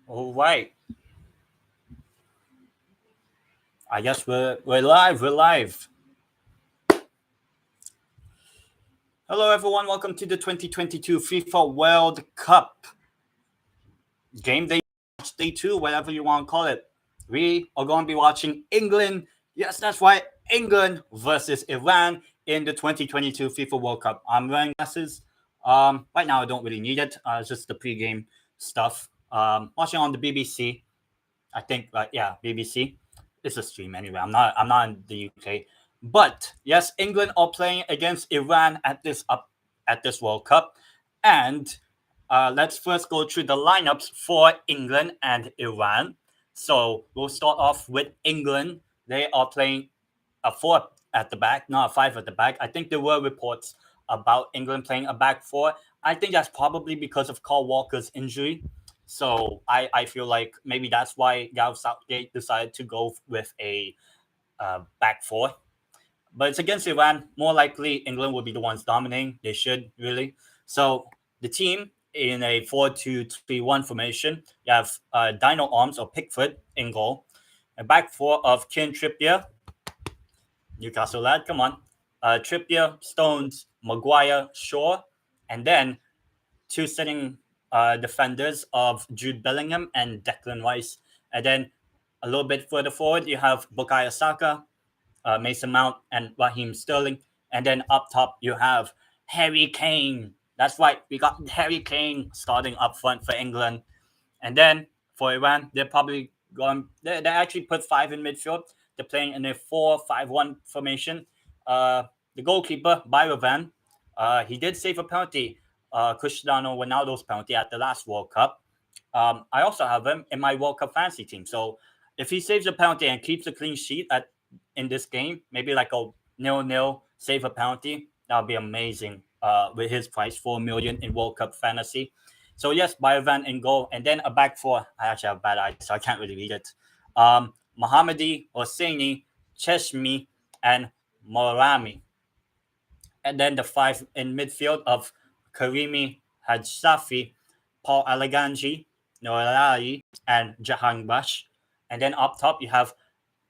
All right. I guess we're live. We're live. Hello, everyone. Welcome to the 2022 FIFA World Cup game day, match day two, whatever you want to call it. We are going to be watching England. Yes, that's right. England versus Iran in the 2022 FIFA World Cup. I'm wearing glasses. Right now, I don't really need it. It's just the pre-game stuff. Watching on the BBC. I think, yeah, BBC. It's a stream anyway. I'm not in the UK. But yes, England are playing against Iran at this World Cup, and let's first go through the lineups for England and Iran. So we'll start off with England. They are playing a four at the back, not a five at the back. I think there were reports about England playing a back four. I think that's probably because of Carl Walker's injury. So I feel like maybe that's why Gareth Southgate decided to go with a back four. But it's against Iran. More likely, England will be the ones dominating. They should, really. So the team in a 4-2-3-1 formation, you have Dino Arms or Pickford in goal. A back four of Kieran Trippier, Newcastle lad, come on. Trippier, Stones, Maguire, Shaw, and then two sitting defenders of Jude Bellingham and Declan Rice. And then a little bit further forward, you have Bukayo Saka, Mason Mount, and Raheem Sterling. And then up top, you have Harry Kane. That's right, we got Harry Kane starting up front for England. And then for Iran, they're probably going. They actually put five in midfield. They're playing in a 4-5-1 formation. The goalkeeper, Byrovan, he did save a penalty, Cristiano Ronaldo's penalty at the last World Cup. I also have him in my World Cup fantasy team. So if he saves a penalty and keeps a clean sheet in this game, maybe like a 0-0 save a penalty, that would be amazing. With his price, 4 million in World Cup fantasy. So yes, Biovan in goal, and then a back four. I actually have bad eyes, so I can't really read it. Mohammadi, Hosseini, Cheshmi, and Morami. And then the five in midfield of Karimi, Hajsafi, Paul Alaganji, Noelai, and Jahan Bash. And then up top, you have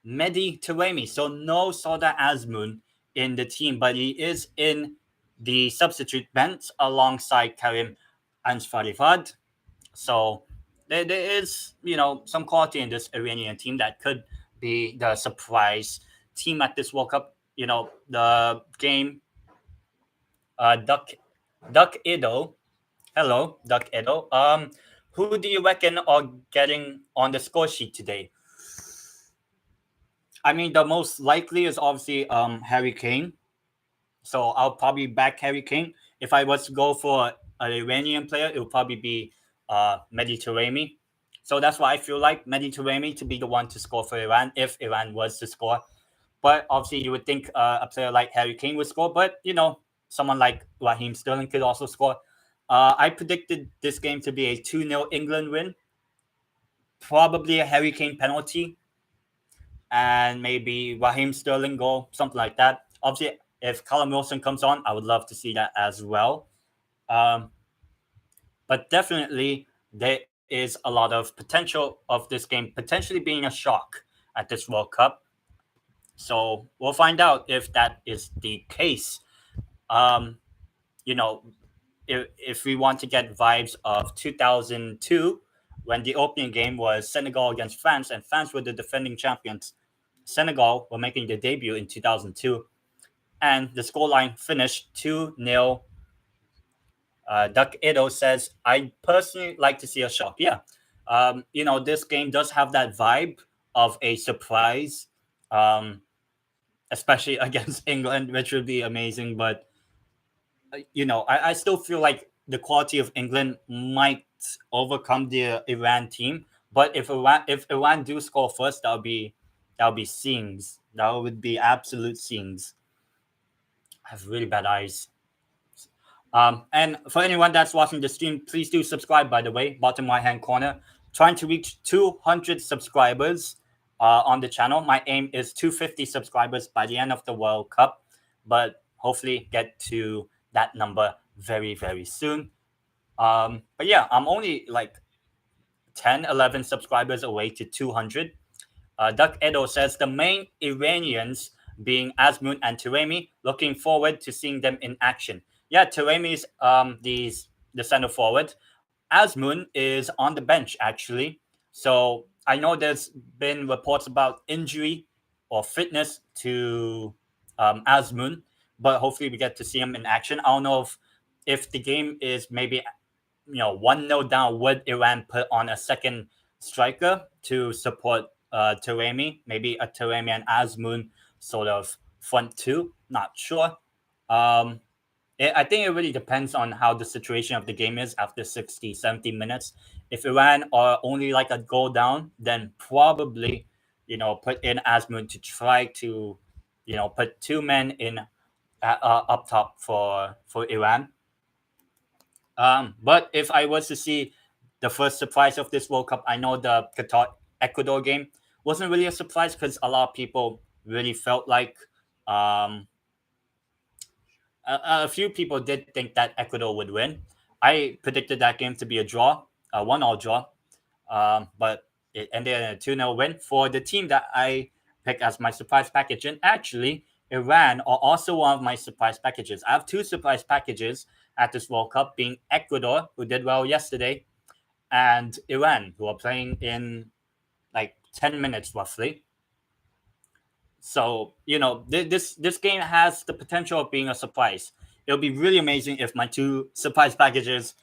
Mehdi Taremi. So no Soda Azmoun in the team, but he is in the substitute bench alongside Karim Ansarifad. So there is, some quality in this Iranian team that could be the surprise team at this World Cup. The game, Duck Edo. Hello, Duck Edo. Who do you reckon are getting on the score sheet today? I mean, the most likely is obviously Harry Kane. So I'll probably back Harry Kane. If I was to go for an Iranian player, it would probably be Mehdi Taremi. So that's why I feel like Mehdi Taremi to be the one to score for Iran if Iran was to score. But obviously, you would think a player like Harry Kane would score. But, someone like Raheem Sterling could also score. I predicted this game to be a 2-0 England win. Probably a Harry Kane penalty and maybe Raheem Sterling goal, something like that. Obviously, if Callum Wilson comes on, I would love to see that as well. Um, but definitely, there is a lot of potential of this game potentially being a shock at this World Cup. So we'll find out if that is the case. Um, you know, if we want to get vibes of 2002, when the opening game was Senegal against France, and France were the defending champions. Senegal were making their debut in 2002, and the scoreline finished 2-0. Duck Edo says, I personally like to see a shock. Yeah. This game does have that vibe of a surprise, um, especially against England, which would be amazing. But, I still feel like the quality of England might overcome the Iran team. But if Iran do score first, that would be scenes. That would be absolute scenes. I have really bad eyes. And for anyone that's watching the stream, please do subscribe, by the way, bottom right hand corner. Trying to reach 200 subscribers on the channel. My aim is 250 subscribers by the end of the World Cup, but hopefully get to that number very, very soon. But yeah, I'm only like 11 subscribers away to 200. Duck Edo says the main Iranians being Azmoun and Taremi. Looking forward to seeing them in action. Yeah, Taremi's the center forward. Azmoun is on the bench actually. So I know there's been reports about injury or fitness to Azmoun, but hopefully we get to see him in action. I don't know if the game is maybe 1-0 down, would Iran put on a second striker to support Taremi? Maybe a Taremi and Azmoun sort of front two. Not sure. Um, I think it really depends on how the situation of the game is after 60, 70 minutes. If Iran are only like a goal down, then probably, put in Azmoun to try to, put two men in up top for Iran. But if I was to see the first surprise of this World Cup, I know the Qatar Ecuador game wasn't really a surprise because a lot of people really felt like um, a few people did think that Ecuador would win. I predicted that game to be a draw, a 1-all draw, but it ended in a 2-0 win for the team that I picked as my surprise package. And actually, Iran are also one of my surprise packages. I have two surprise packages at this World Cup, being Ecuador, who did well yesterday, and Iran, who are playing in like 10 minutes roughly. So this game has the potential of being a surprise. It'll be really amazing if my two surprise packages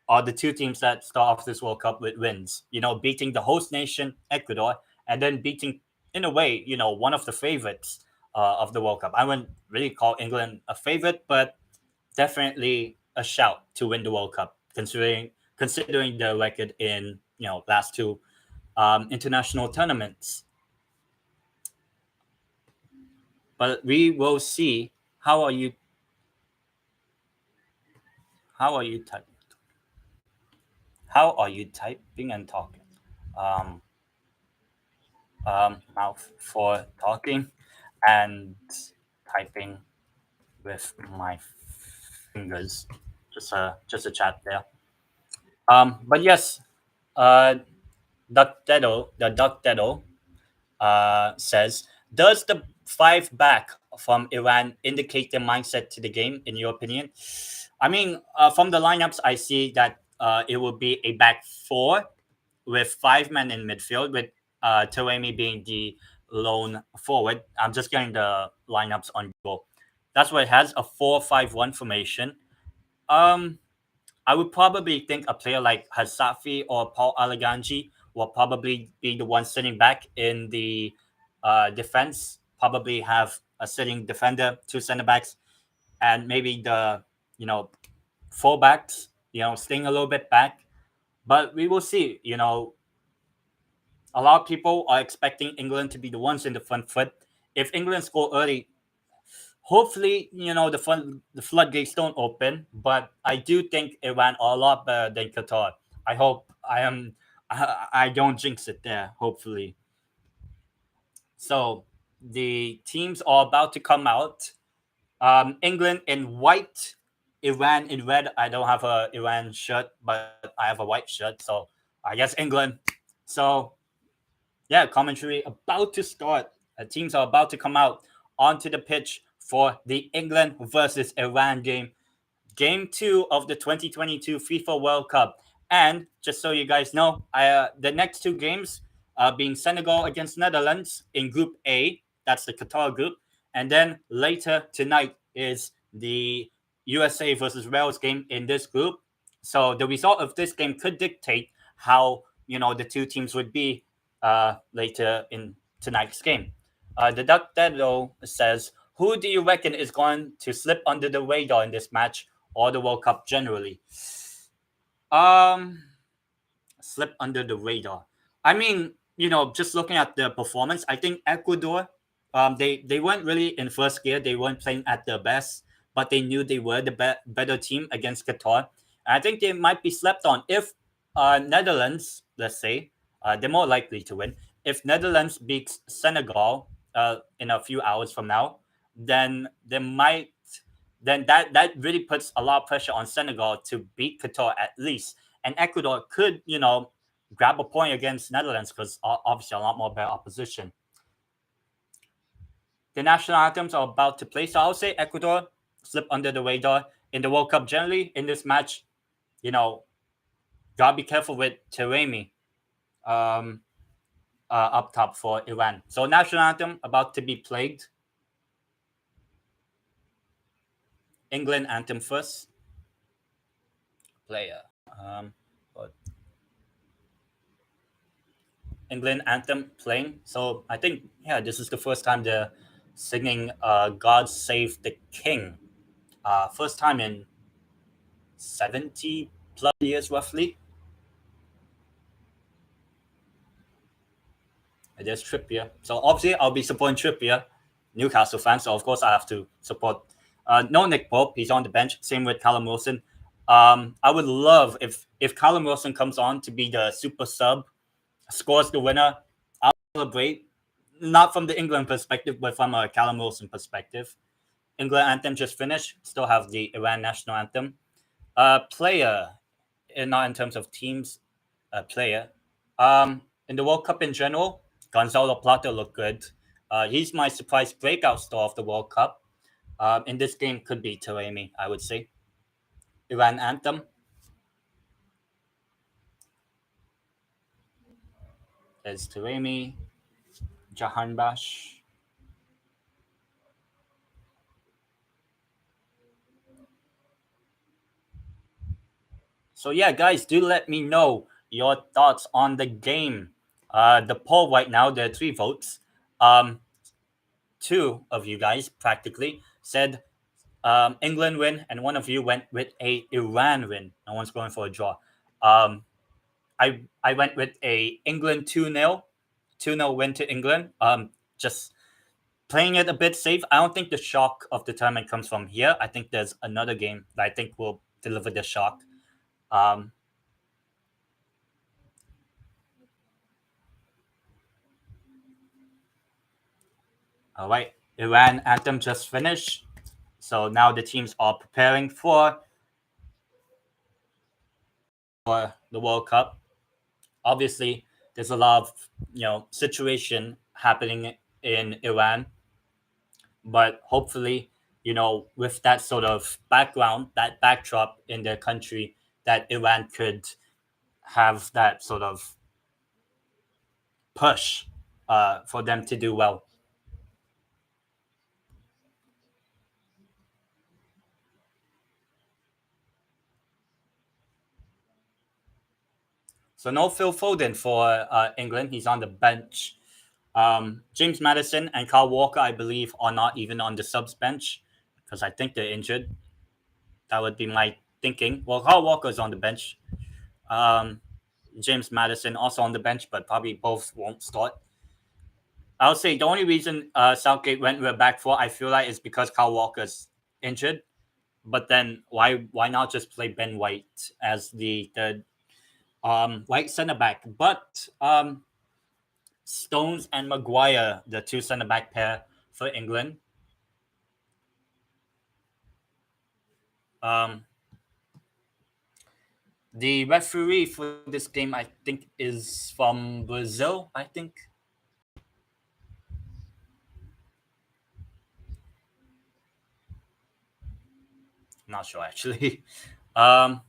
are the two teams that start off this World Cup with wins. Beating the host nation Ecuador and then beating, in a way, one of the favorites of the World Cup. I wouldn't really call England a favorite, but definitely a shout to win the World Cup, considering the record in last two international tournaments. But we will see. How are you? How are you typing? How are you typing and talking? Um, mouth for talking and typing with my fingers. Just a chat there. But yes, uh, Duck Dedo says, does the five back from Iran indicate their mindset to the game, in your opinion? I mean, from the lineups, I see that it will be a back four with five men in midfield, with Taremi being the lone forward. I'm just getting the lineups on Google. That's what it has, a 4-5-1 formation. Um, I would probably think a player like Hasafi or Paul Alaganji will probably be the one sitting back in the defense. Probably have a sitting defender, two center backs, and maybe the fullbacks, staying a little bit back. But we will see. A lot of people are expecting England to be the ones in the front foot. If England score early, hopefully, the floodgates don't open. But I do think Iran are a lot better than Qatar. I hope I don't jinx it there. Hopefully, so the teams are about to come out. England in white, Iran in red. I don't have a Iran shirt, but I have a white shirt, so I guess England. So yeah, commentary about to start. Teams are about to come out onto the pitch for the England versus Iran game. Game two of the 2022 FIFA World Cup. And just so you guys know, the next two games being Senegal against Netherlands in Group A, that's the Qatar group. And then later tonight is the USA versus Wales game in this group. So the result of this game could dictate how the two teams would be later in tonight's game. The Duck Dedo says, who do you reckon is going to slip under the radar in this match or the World Cup generally? Slip under the radar. I mean, just looking at their performance, I think Ecuador, they weren't really in first gear. They weren't playing at their best, but they knew they were the better team against Qatar. And I think they might be slept on. If Netherlands, let's say, they're more likely to win. If Netherlands beats Senegal in a few hours from now, then they might. Then that really puts a lot of pressure on Senegal to beat Qatar at least, and Ecuador could grab a point against Netherlands because obviously a lot more better opposition. The national anthems are about to play, so I'll say Ecuador slip under the radar in the World Cup. Generally, in this match, gotta be careful with Taremi up top for Iran. So national anthem about to be played. England anthem first. Player. England anthem playing. So I think, this is the first time they're singing God Save the King. First time in 70 plus years, roughly. There's Trippier. So obviously, I'll be supporting Trippier, Newcastle fan. So of course, I have to support. No Nick Pope. He's on the bench. Same with Callum Wilson. I would love if Callum Wilson comes on to be the super sub, scores the winner. I'll celebrate. Not from the England perspective, but from a Callum Wilson perspective. England anthem just finished. Still have the Iran national anthem. Player, not in terms of teams. Player. In the World Cup in general, Gonzalo Plata looked good. He's my surprise breakout star of the World Cup. In this game, could be Taremi, I would say. Iran anthem. There's Taremi, Jahanbash. So yeah, guys, do let me know your thoughts on the game. The poll right now, there are 3 votes. 2 of you guys practically said England win, and 1 of you went with a Iran win. No one's going for a draw. I went with a England 2-0 win to England. Just playing it a bit safe. I don't think the shock of the tournament comes from here. I think there's another game that I think will deliver the shock. All right, Iran anthem just finished. So now the teams are preparing for the World Cup. Obviously, there's a lot of situation happening in Iran, but hopefully, with that sort of background, that backdrop in their country, that Iran could have that sort of push for them to do well. So no Phil Foden for England. He's on the bench. James Maddison and Kyle Walker, I believe, are not even on the subs bench because I think they're injured. That would be my thinking. Well, Kyle Walker's on the bench. James Maddison also on the bench, but probably both won't start. I would say the only reason Southgate went with a back 4, I feel like, is because Kyle Walker's injured. But then why not just play Ben White as the right center back? But Stones and Maguire, the 2 center back pair for England. The referee for this game, I think, is from Brazil. I think. Not sure actually. But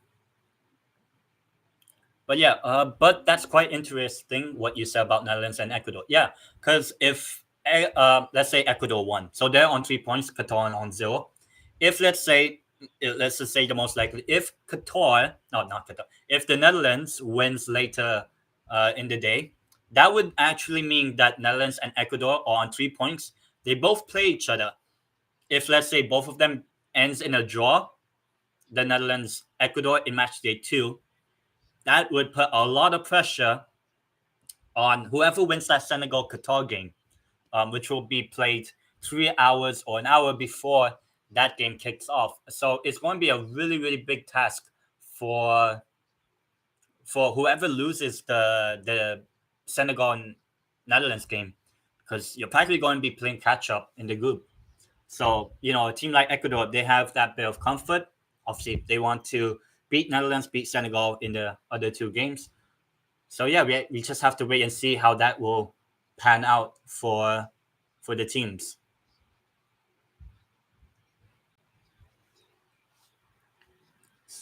yeah, but that's quite interesting what you said about Netherlands and Ecuador. Yeah, because if let's say Ecuador won, so they're on 3 points, Qatar on 0. If let's just say the most likely, if if the Netherlands wins later in the day, that would actually mean that Netherlands and Ecuador are on 3 points. They both play each other. If let's say both of them ends in a draw, the Netherlands Ecuador in match day 2, that would put a lot of pressure on whoever wins that Senegal Qatar game, which will be played 3 hours or an hour before that game kicks off. So it's going to be a really, really big task for whoever loses the Senegal and Netherlands game, because you're practically going to be playing catch up in the group. So, a team like Ecuador, they have that bit of comfort. Obviously, they want to beat Netherlands, beat Senegal in the other 2 games. So yeah, we just have to wait and see how that will pan out for the teams.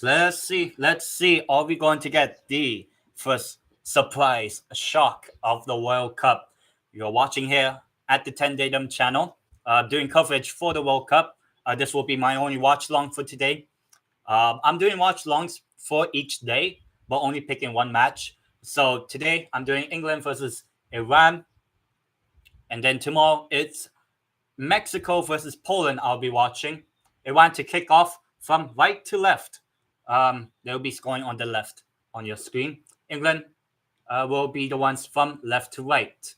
Let's see. Are we going to get the first surprise shock of the World Cup? You're watching here at the TENDEITEM channel, doing coverage for the World Cup. This will be my only watch long for today. I'm doing watch longs for each day, but only picking one match. So today I'm doing England versus Iran, and then tomorrow it's Mexico versus Poland. I'll be watching. Iran to kick off from right to left. They'll be scoring on the left on your screen. England will be the ones from left to right.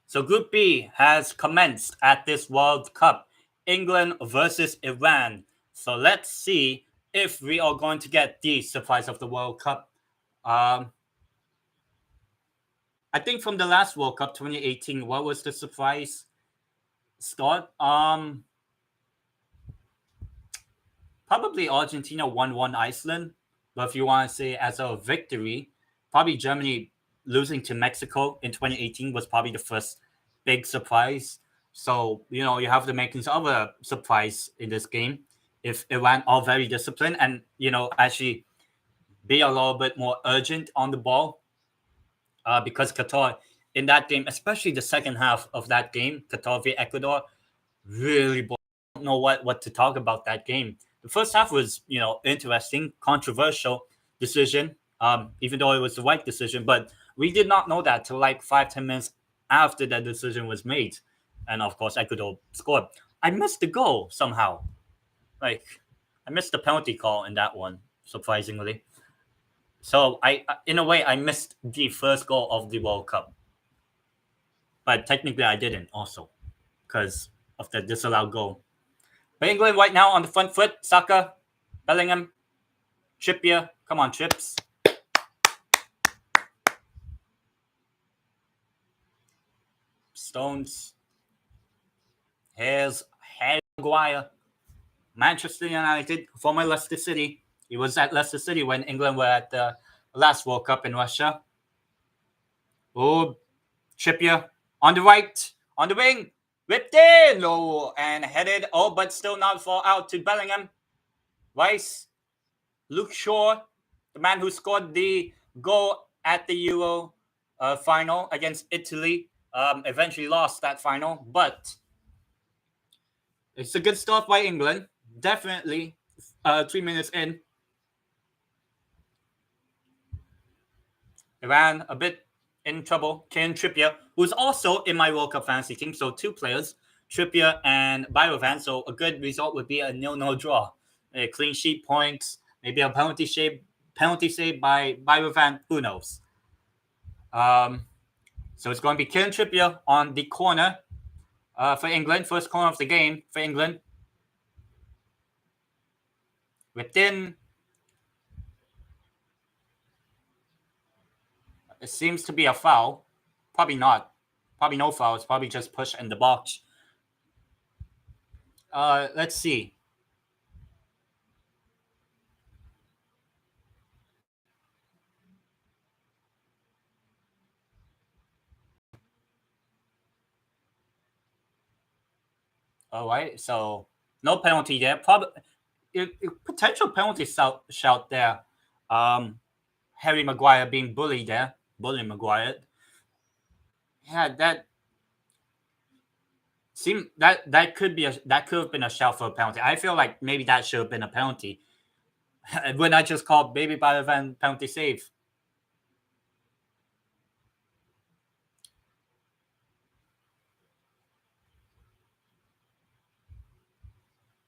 So Group B has commenced at this World Cup. England versus Iran. So let's see if we are going to get the surprise of the World Cup. I think from the last World Cup, 2018, what was the surprise start? Probably Argentina 1-1 Iceland. But if you want to say as a victory, probably Germany losing to Mexico in 2018 was probably the first big surprise. So, you have the makings of a surprise in this game if Iran are very disciplined and, actually be a little bit more urgent on the ball. Because Qatar, in that game, especially the second half of that game, Qatar v Ecuador, really don't know what to talk about that game. The first half was, interesting, controversial decision, even though it was the right decision. But we did not know that till like 5-10 minutes after that decision was made. And of course, Ecuador scored. I missed the goal somehow. I missed the penalty call in that one, surprisingly. So in a way, I missed the first goal of the World Cup. But technically, I didn't also because of the disallowed goal. But England right now on the front foot. Saka, Bellingham, Trippier. Come on, Trips. Stones. Here's Maguire. Manchester United, former Leicester City. He was at Leicester City when England were at the last World Cup in Russia. Oh, Trippier on the right, on the wing. Whipped in, and headed, but still not fall out to Bellingham. Rice, Luke Shaw, the man who scored the goal at the Euro final against Italy, eventually lost that final, but it's a good start by England. Definitely 3 minutes in. Iran a bit in trouble. Kieran Trippier, who's also in my World Cup fantasy team. So 2 players, Trippier and Biovan. So a good result would be a 0-0 draw. A clean sheet points, maybe a penalty save by Biovan. Who knows? So it's going to be Kieran Trippier on the corner for England. First corner of the game for England. Within. It seems to be a foul. Probably not. Probably no foul. It's probably just push in the box. Let's see. All right. So no penalty there. Probably potential penalty shout there. Harry Maguire being bullied there. Bullying Maguire. Yeah, that seemed that could have been a shout for a penalty. I feel like maybe that should have been a penalty. When I just called Baby Balovan penalty save.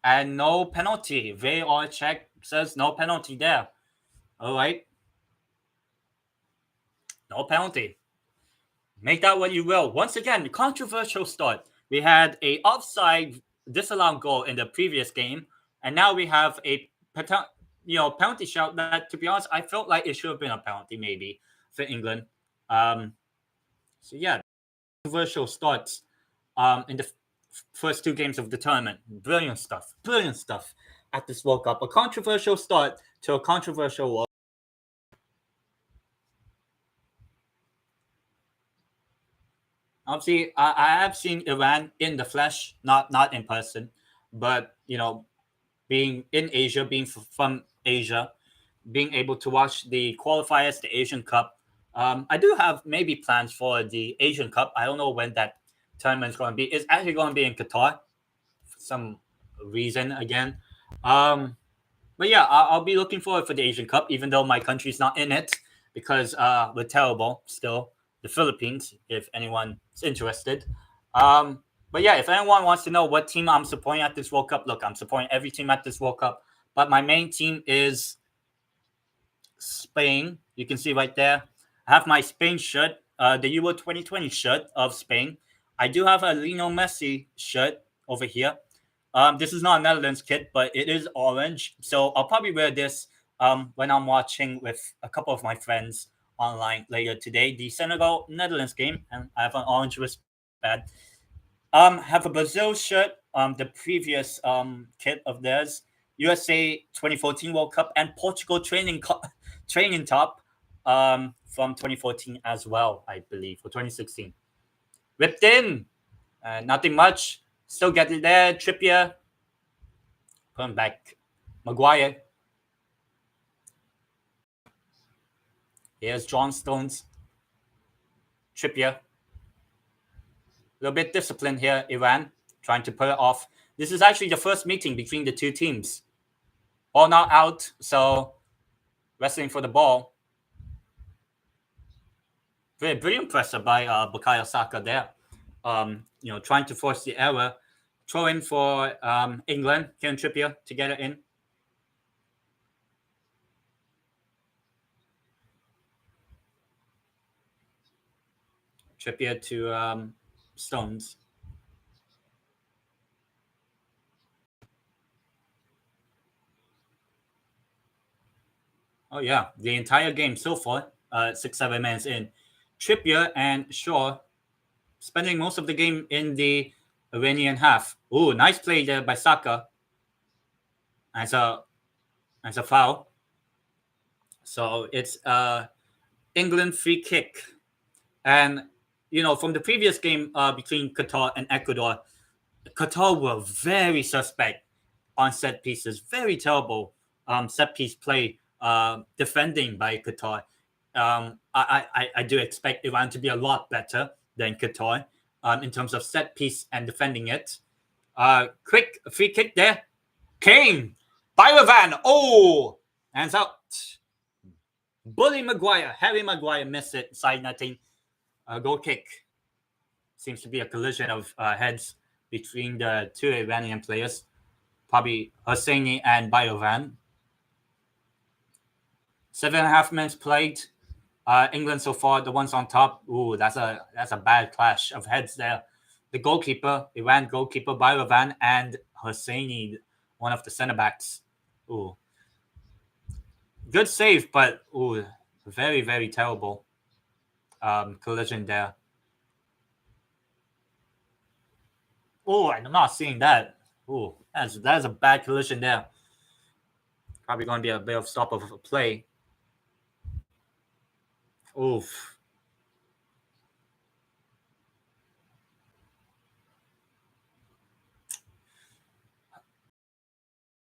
And no penalty. VAR check says no penalty there. All right. No penalty. Make that what you will. Once again, controversial start. We had a offside disallowed goal in the previous game, and now we have a penalty shout that, to be honest, I felt like it should have been a penalty maybe for England. So yeah, controversial starts in the first 2 games of the tournament. Brilliant stuff at this World Cup. A controversial start to a controversial World. Obviously, I have seen Iran in the flesh, not in person, but being in Asia, being from Asia, being able to watch the qualifiers, the Asian Cup. I do have maybe plans for the Asian Cup. I don't know when that tournament's going to be. It's actually going to be in Qatar for some reason again. But yeah, I'll be looking forward for the Asian Cup, even though my country's not in it because we're terrible still. The Philippines, if anyone's interested. But yeah, if anyone wants to know what team I'm supporting at this World Cup, look, I'm supporting every team at this World Cup, but my main team is Spain. You can see right there. I have my Spain shirt, the Euro 2020 shirt of Spain. I do have a Lionel Messi shirt over here. This is not a Netherlands kit, but it is orange. So I'll probably wear this when I'm watching with a couple of my friends online later today. The Senegal Netherlands game, and I have an orange wristband. Have a Brazil shirt. The previous kit of theirs, USA 2014 World Cup, and Portugal training top from 2014 as well, I believe, or 2016. Ripped in, nothing much. Still getting there. Trippier. Putting back. Maguire. Here's John Stones. Trippier. A little bit disciplined here, Iran. Trying to put it off. This is actually the first meeting between the two teams. All not out, so wrestling for the ball. Very impressive by Bukayo Saka there. Trying to force the error. Throw in for England, Kieran Trippier to get it in. Trippier to Stones. Oh yeah, the entire game so far, 6-7 minutes in. Trippier and Shaw spending most of the game in the Iranian half. Ooh, nice play there by Saka. As a foul. So it's England free kick. And from the previous game between Qatar and Ecuador, Qatar were very suspect on set pieces. Very terrible set piece play defending by Qatar. I do expect Iran to be a lot better than Qatar in terms of set piece and defending it. Quick free kick there. Kane. Byrovan. Oh! Hands out. Bully Maguire. Harry Maguire missed it. Side netting. Goal kick. Seems to be a collision of heads between the two Iranian players. Probably Hosseini and Byrovan. 7.5 minutes played. England so far, the ones on top. Ooh, that's a bad clash of heads there. The goalkeeper, Iran goalkeeper Byrovan, and Hosseini, one of the center backs. Ooh, good save, but ooh, very very terrible collision there. Oh, I'm not seeing that. Ooh, that's a bad collision there. Probably going to be a bit of stop of a play. Oof.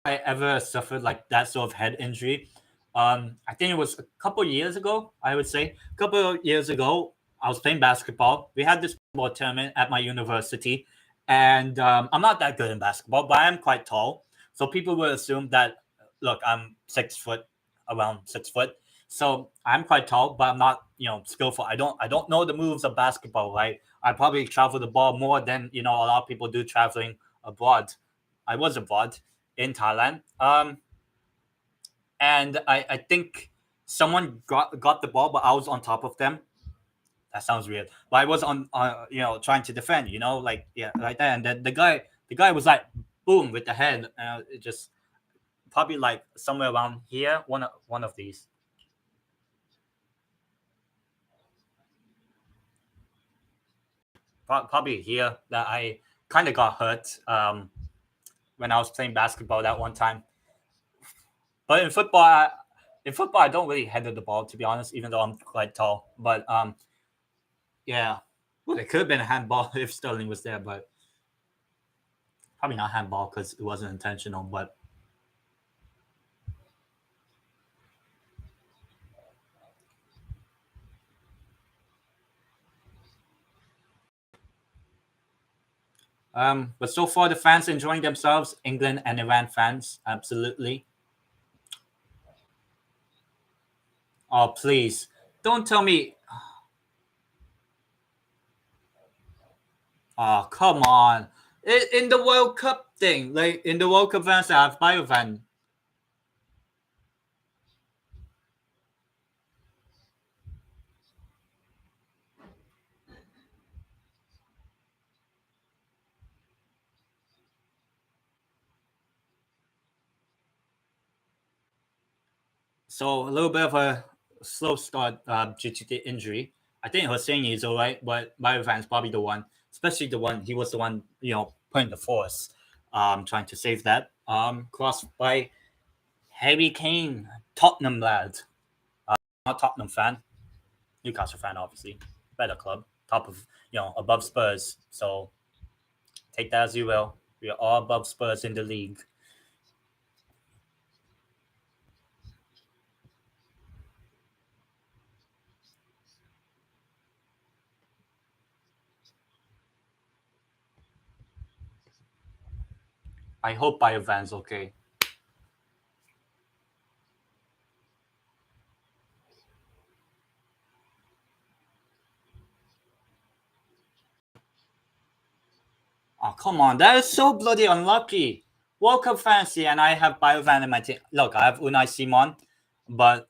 I ever suffered like that sort of head injury. I think it was a couple years ago. I would say a couple of years ago, I was playing basketball. We had this basketball tournament at my university, and I'm not that good in basketball, but I am quite tall. So people will assume that, look, I'm 6 foot, around 6 foot. So I'm quite tall, but I'm not, skillful. I don't know the moves of basketball, right? I probably travel the ball more than a lot of people do traveling abroad. I was abroad in Thailand. And I think someone got the ball, but I was on top of them. That sounds weird. But I was on, trying to defend, like yeah, like that. And then the guy was like, boom, with the head. It just probably like somewhere around here, one of these. Probably here that I kind of got hurt when I was playing basketball that one time. But in football, I don't really handle the ball, to be honest, even though I'm quite tall. But yeah, Well, it could have been a handball if Sterling was there, but probably not handball because it wasn't intentional. But but so far the fans enjoying themselves. England and Iran fans, absolutely. Oh please, don't tell me. Oh come on. In the World Cup thing, like in the World Cup fans, I have Biovan. So a little bit of a slow start due to the injury. I think Hosseini is all right, but Biovan is probably the one, especially the one he was the one putting the force, trying to save that. Crossed by Harry Kane, Tottenham lad, not Tottenham fan, Newcastle fan, obviously, better club, top of above Spurs. So take that as you will. We are all above Spurs in the league. I hope Biovan's okay. Oh, come on. That is so bloody unlucky. World Cup fancy, and I have Biovan in my team. Look, I have Unai Simon, but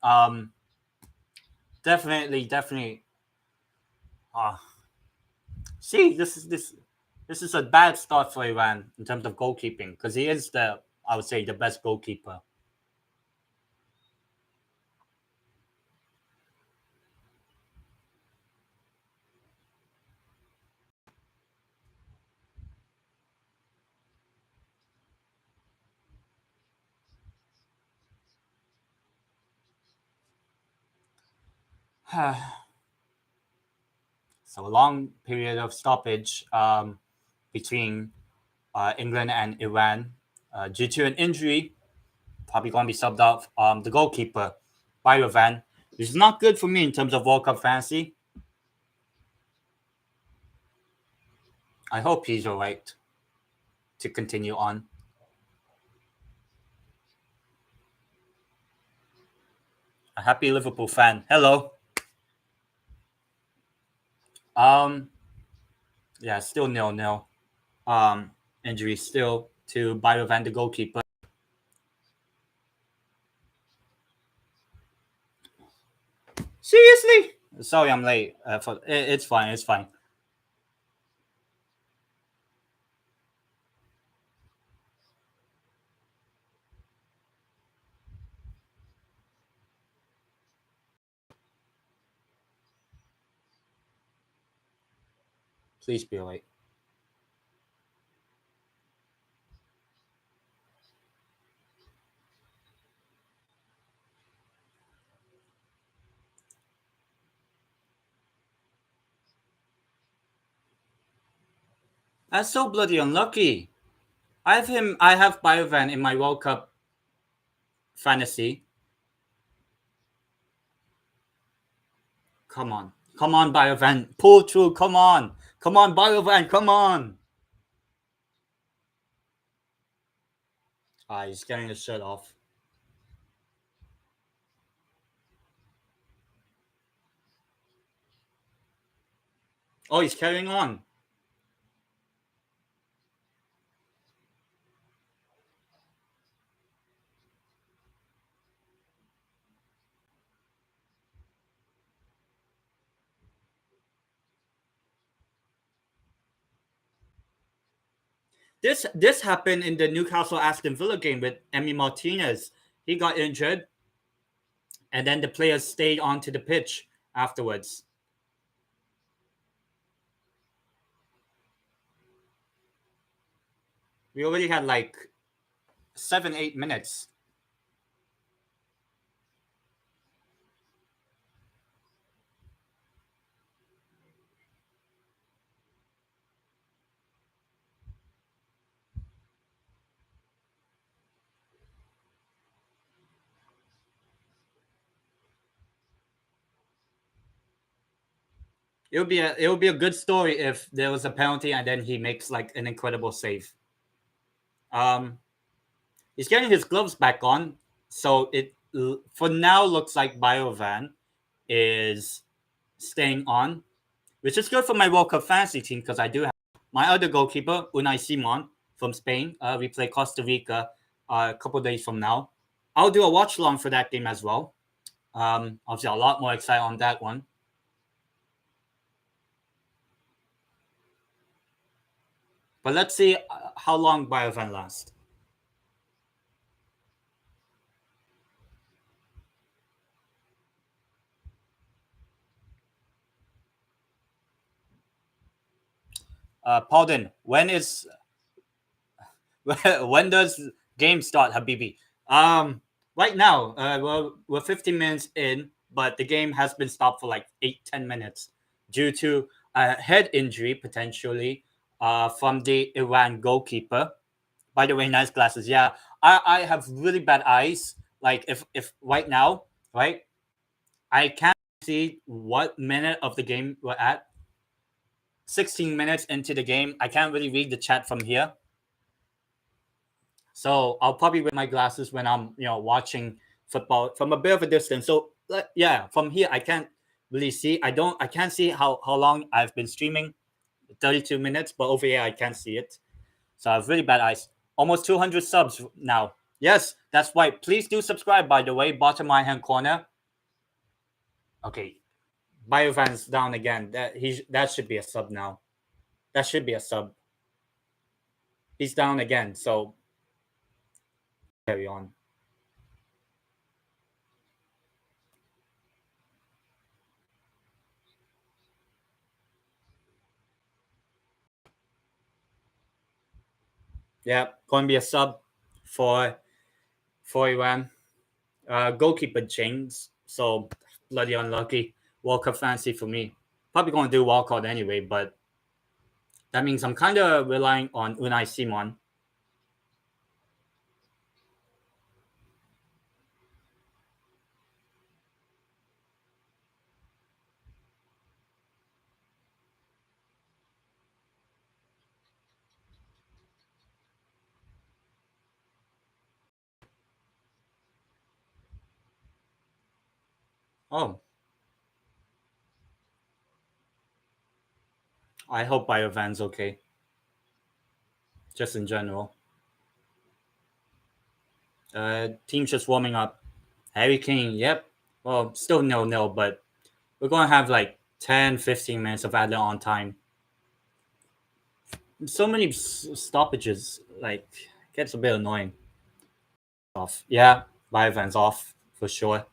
definitely. Uh, see, this is a bad start for Iran in terms of goalkeeping because he is I would say the best goalkeeper. So a long period of stoppage between England and Iran due to an injury. Probably going to be subbed out. The goalkeeper, Biovan, which is not good for me in terms of World Cup fantasy. I hope he's all right to continue on. A happy Liverpool fan. Hello. Um, yeah, still nil. Um, Injury still to Biovan, the goalkeeper. Seriously? Sorry, I'm late. It's fine. It's fine. Please be alright. That's so bloody unlucky. I have Biovan in my World Cup fantasy. Come on. Come on, Biovan. Pull through. Come on. Come on, Biovan. Come on. Ah, he's getting his shirt off. Oh, he's carrying on. This happened in the Newcastle Aston Villa game with Emi Martinez. He got injured, and then the players stayed onto the pitch afterwards. We already had like 7, 8 minutes. it would be a good story if there was a penalty and then he makes like an incredible save. Um, he's getting his gloves back on, so it for now looks like Biovan is staying on, which is good for my World Cup fantasy team because I do have my other goalkeeper, Unai Simon from Spain. We play Costa Rica a couple days from now. I'll do a watch along for that game as well. Obviously, a lot more excited on that one. But let's see how long Biovan lasts. Paulden, when does game start, Habibi? Right now, we're 15 minutes in, but the game has been stopped for like 8-10 minutes due to a head injury potentially from the Iran goalkeeper. By the way, nice glasses. Yeah, I have really bad eyes. Like if right now, right, I can't see what minute of the game we're at. 16 minutes into the game, I can't really read the chat from here. So I'll probably wear my glasses when I'm, watching football from a bit of a distance. So yeah, from here I can't really see. I can't see how long I've been streaming, 32 minutes, but over here I can't see it. So I have really bad eyes. Almost 200 subs now. Yes, that's right. Please do subscribe. By the way, bottom right hand corner. Okay, Biovan's down again. That should be a sub now. That should be a sub. He's down again. So carry on. Yeah, going to be a sub for Iran. Goalkeeper chains. So bloody unlucky. World Cup fancy for me. Probably going to do walkout anyway, but that means I'm kind of relying on Unai Simon. Oh, I hope Biovan's okay. Just in general. Team's just warming up. Harry Kane, yep. Well, still 0-0, but we're going to have like 10, 15 minutes of added on time. So many stoppages, like, gets a bit annoying. Off. Yeah, Biovan's off for sure.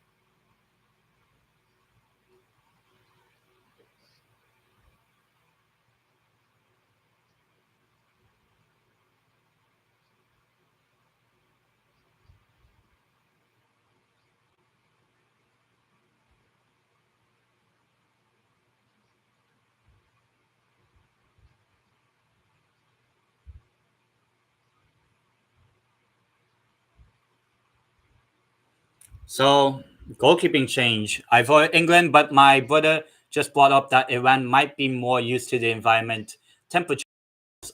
So, goalkeeping change. I've heard England, but my brother just brought up that Iran might be more used to the environment temperature.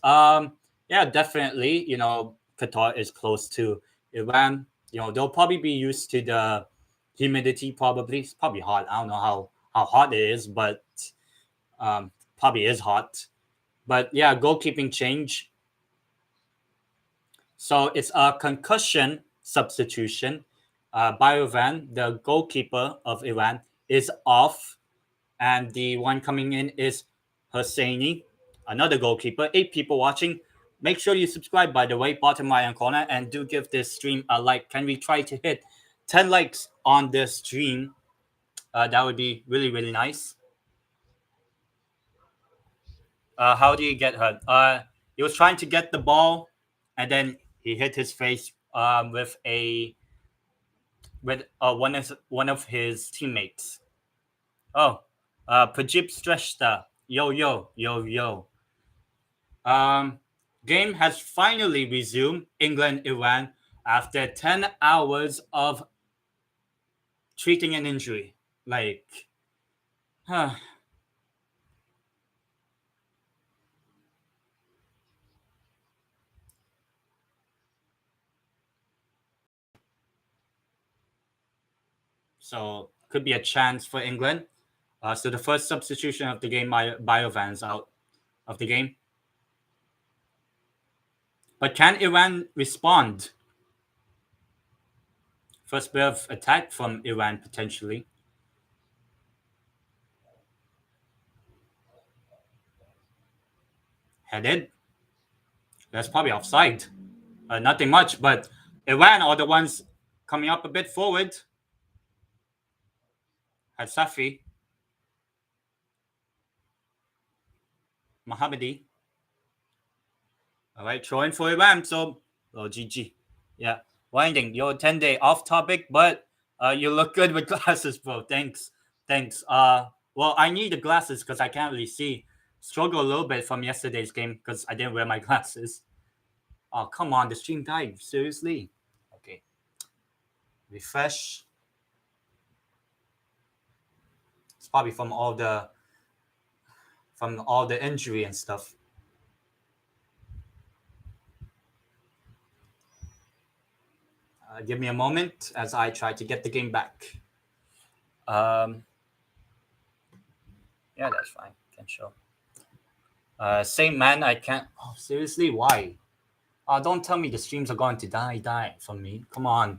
Yeah, definitely. Qatar is close to Iran. They'll probably be used to the humidity. Probably it's probably hot. I don't know how hot it is, but probably is hot. But yeah, goalkeeping change. So it's a concussion substitution. Biovan, the goalkeeper of Iran, is off, and the one coming in is Hosseini, another goalkeeper. 8 people watching. Make sure you subscribe, by the way, bottom right hand corner, and do give this stream a like. Can we try to hit 10 likes on this stream? That would be really, really nice. How do you get hurt? He was trying to get the ball, and then he hit his face with one of his teammates. Oh, Pajib Streshta. Yo, yo, yo, yo. Um, Game has finally resumed. England Iran after 10 hours of treating an injury. Like, huh. So could be a chance for England. So the first substitution of the game, Biovan's out of the game. But can Iran respond? First bit of attack from Iran potentially. Headed. That's probably offside. Nothing much, but Iran are the ones coming up a bit forward. Had Safi. Mohammadi. All right, throwing for Iran. So, oh, GG. Yeah. Winding, your 10-day off topic, but you look good with glasses, bro. Thanks. Thanks. Well, I need the glasses because I can't really see. Struggle a little bit from yesterday's game because I didn't wear my glasses. Oh, come on. The stream died. Seriously? Okay. Refresh. It's probably from all the injury and stuff. Give me a moment as I try to get the game back. Yeah, that's fine. Can show. Same man, I can't. Oh, seriously, why? Don't tell me the streams are going to die from me. Come on,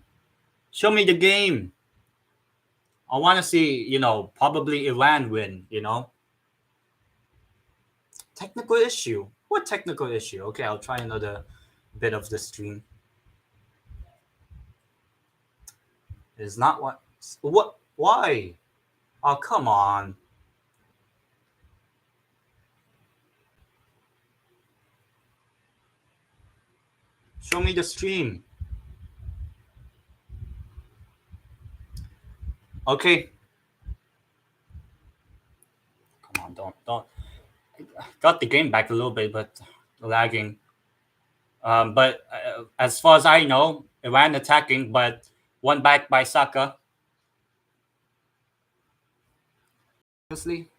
show me the game. I want to see, probably Iran win. Technical issue. What technical issue? Okay, I'll try another bit of the stream. It's not what. What? Why? Oh, come on. Show me the stream. Okay. Come on, don't. Got the game back a little bit, but lagging. But as far as I know, Iran attacking, but one back by Saka. Seriously?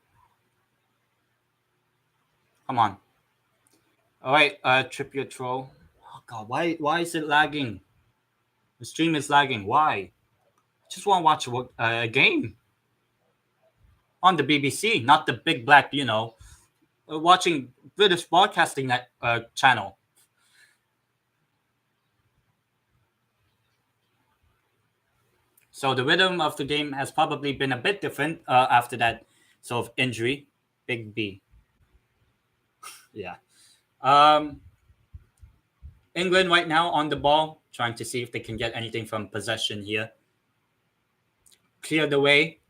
Come on. All right, Trippier throw. Oh God, why is it lagging? The stream is lagging. Why? I just want to watch a game on the BBC, not the big black, watching British Broadcasting channel. So the rhythm of the game has probably been a bit different after that sort of injury. Big B. Yeah. England right now on the ball, trying to see if they can get anything from possession here. Clear the way.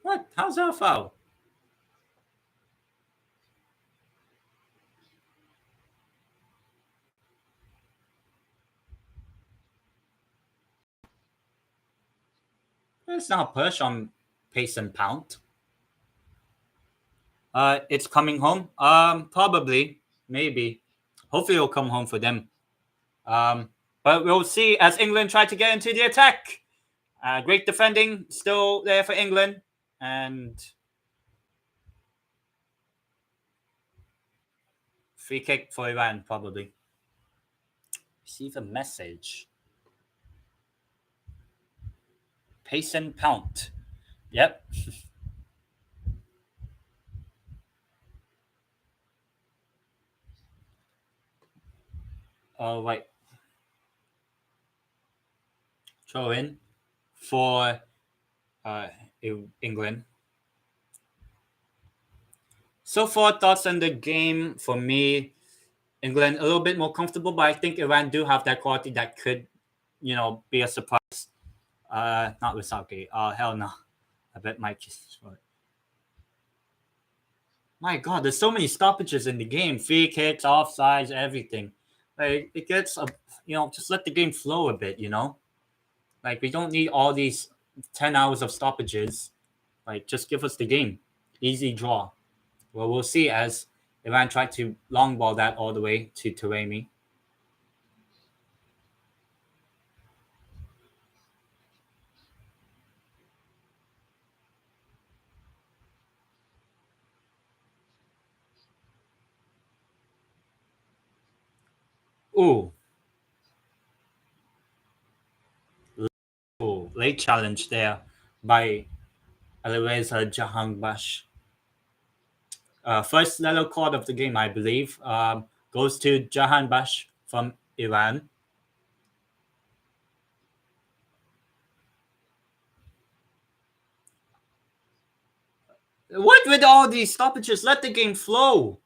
What? How's that a foul? It's not push on pace and pound. It's coming home. Probably, maybe. Hopefully, it'll come home for them. But we'll see as England try to get into the attack. Great defending still there for England, and free kick for Iran probably. Receive a message. Pace and pound. Yep. All right. Throw in for England. So far, thoughts on the game for me, England a little bit more comfortable, but I think Iran do have that quality that could, be a surprise. Not with Southgate. Hell no. I bet Mike just. My God, there's so many stoppages in the game. Free kicks, offsides, everything. Like it gets just let the game flow a bit. Like we don't need all these 10 hours of stoppages. Like just give us the game. Easy draw. Well, we'll see as Iran tried to long ball that all the way to Taremi. Ooh. late challenge there by Alireza Jahanbash. First yellow card of the game, I believe, goes to Jahanbash from Iran. What with all these stoppages? Let the game flow.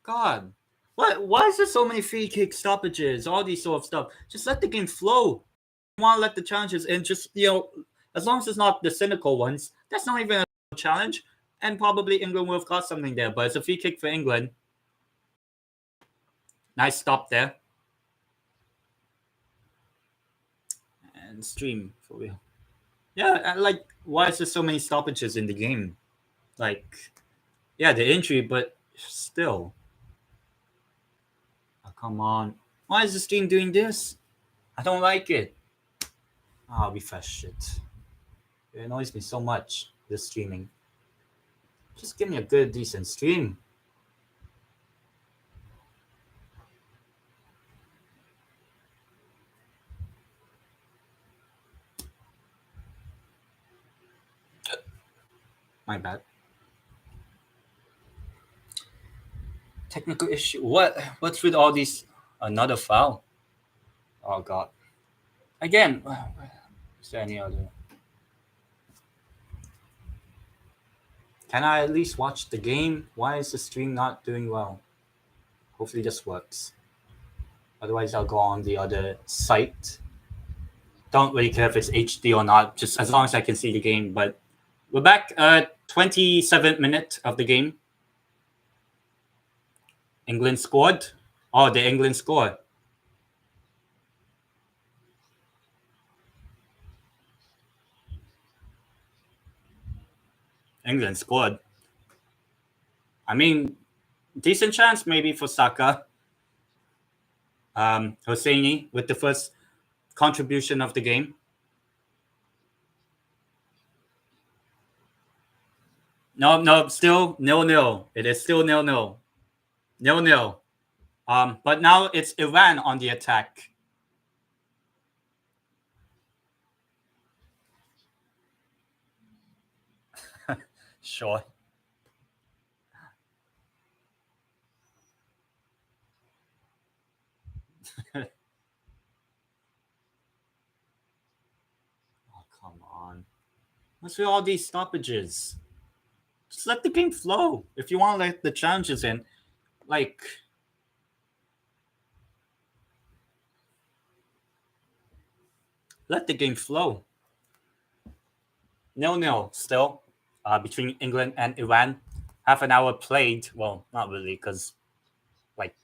God. What? Why is there so many free kick stoppages? All these sort of stuff. Just let the game flow. You want to let the challenges in. Just as long as it's not the cynical ones. That's not even a challenge. And probably England will have got something there. But it's a free kick for England. Nice stop there. And stream for real. Yeah, like why is there so many stoppages in the game? Like, yeah, the injury, but still. Oh, come on. Why is the stream doing this? I don't like it. Oh, refresh it. It annoys me so much, this streaming. Just give me a good, decent stream. My bad. Technical issue. What's with all these? Another foul. Oh god. Again. Is there any other? Can I at least watch the game? Why is the stream not doing well? Hopefully this works. Otherwise I'll go on the other site. Don't really care if it's HD or not, just as long as I can see the game. But we're back at 27th minute of the game. England scored. Oh, the England scored. England scored. I mean, decent chance maybe for Saka. Hosseini with the first contribution of the game. No, still 0-0. It is still 0-0. 0-0. But now it's Iran on the attack. Sure. Oh, come on. What's with all these stoppages? Just let the game flow. If you want to let the challenges in, like, let the game flow. 0-0 still between England and Iran. Half an hour played. Well, not really, because like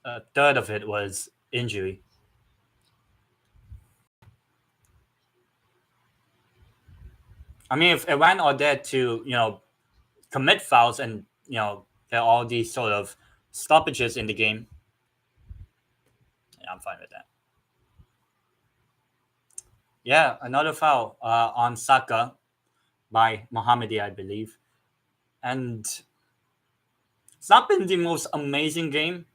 a third of it was injury. I mean, if Iran are there to, commit fouls and, there are all these sort of stoppages in the game, yeah, I'm fine with that. Yeah, another foul on Saka by Mohammedi, I believe. And it's not been the most amazing game,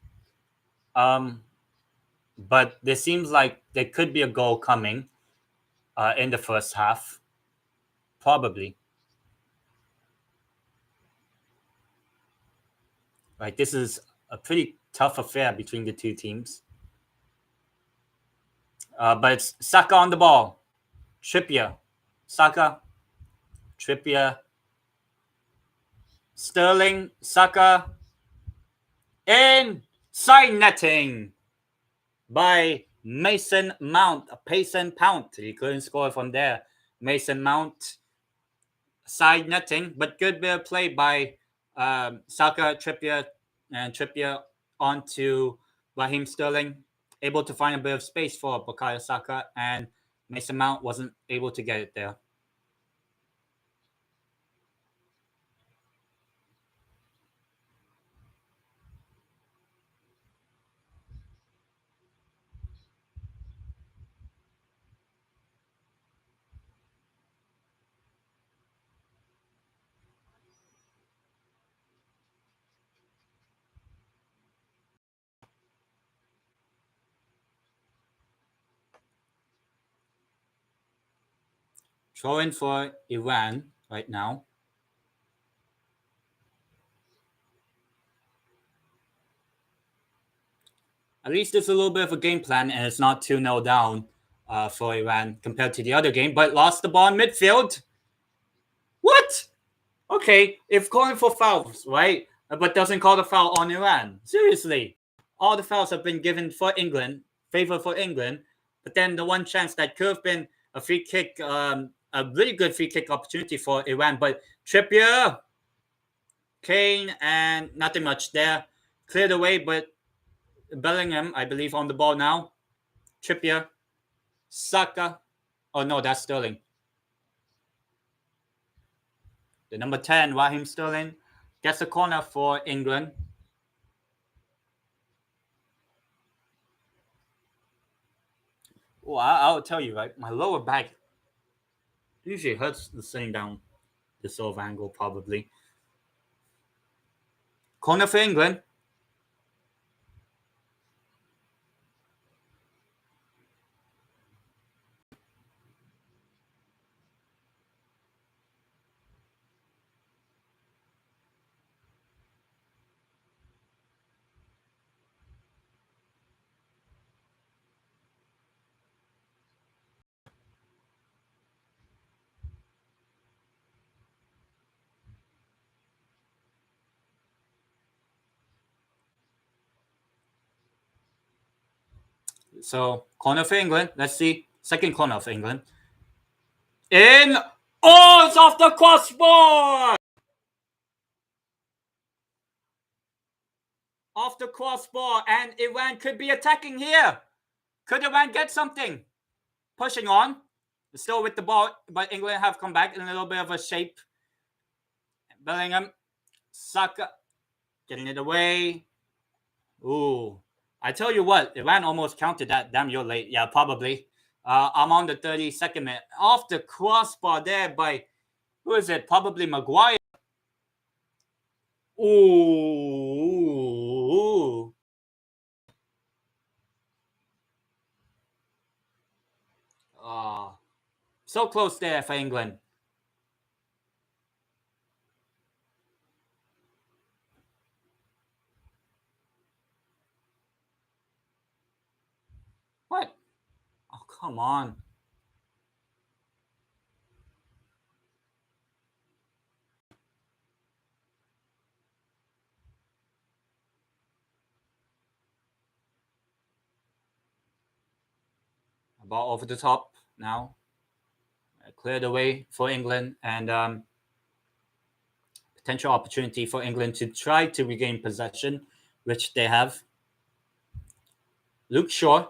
but there seems like there could be a goal coming in the first half. Probably. Like, this is a pretty tough affair between the two teams. But it's Saka on the ball. Trippier. Saka. Trippier. Sterling. Saka. In side netting by Mason Mount. A pace and pound. He couldn't score from there. Mason Mount. Side netting, but good bit of play by Saka, Trippier, and Trippier onto Raheem Sterling. Able to find a bit of space for Bukayo Saka, and Mason Mount wasn't able to get it there. Throw in for Iran right now. At least there's a little bit of a game plan, and it's not 2-0 down for Iran compared to the other game, but lost the ball in midfield. What? Okay, if calling for fouls, right? But doesn't call the foul on Iran. Seriously. All the fouls have been given for England, favor for England, but then the one chance that could have been a free kick, a really good free kick opportunity for Iran, but Trippier, Kane, and nothing much there. Cleared away, but Bellingham, I believe, on the ball now. Trippier, Saka. Oh, no, that's Sterling. The number 10, Raheem Sterling, gets a corner for England. Well, I'll tell you, right? My lower back usually hurts sitting down this sort of angle, probably. Corner for England. So, corner for England. Let's see. Second corner for England. In. Oh, it's off the crossbar! Off the crossbar, and Iran could be attacking here. Could Iran get something? Pushing on. Still with the ball, but England have come back in a little bit of a shape. Bellingham. Saka. Getting it away. Ooh. I tell you what, Iran almost counted that. Damn, you're late. Yeah, probably. I'm on the 32nd minute. Off the crossbar there by, who is it? Probably Maguire. Ooh. So close there for England. What? Oh, come on. Ball over the top now. Cleared away for England, and potential opportunity for England to try to regain possession, which they have. Luke Shaw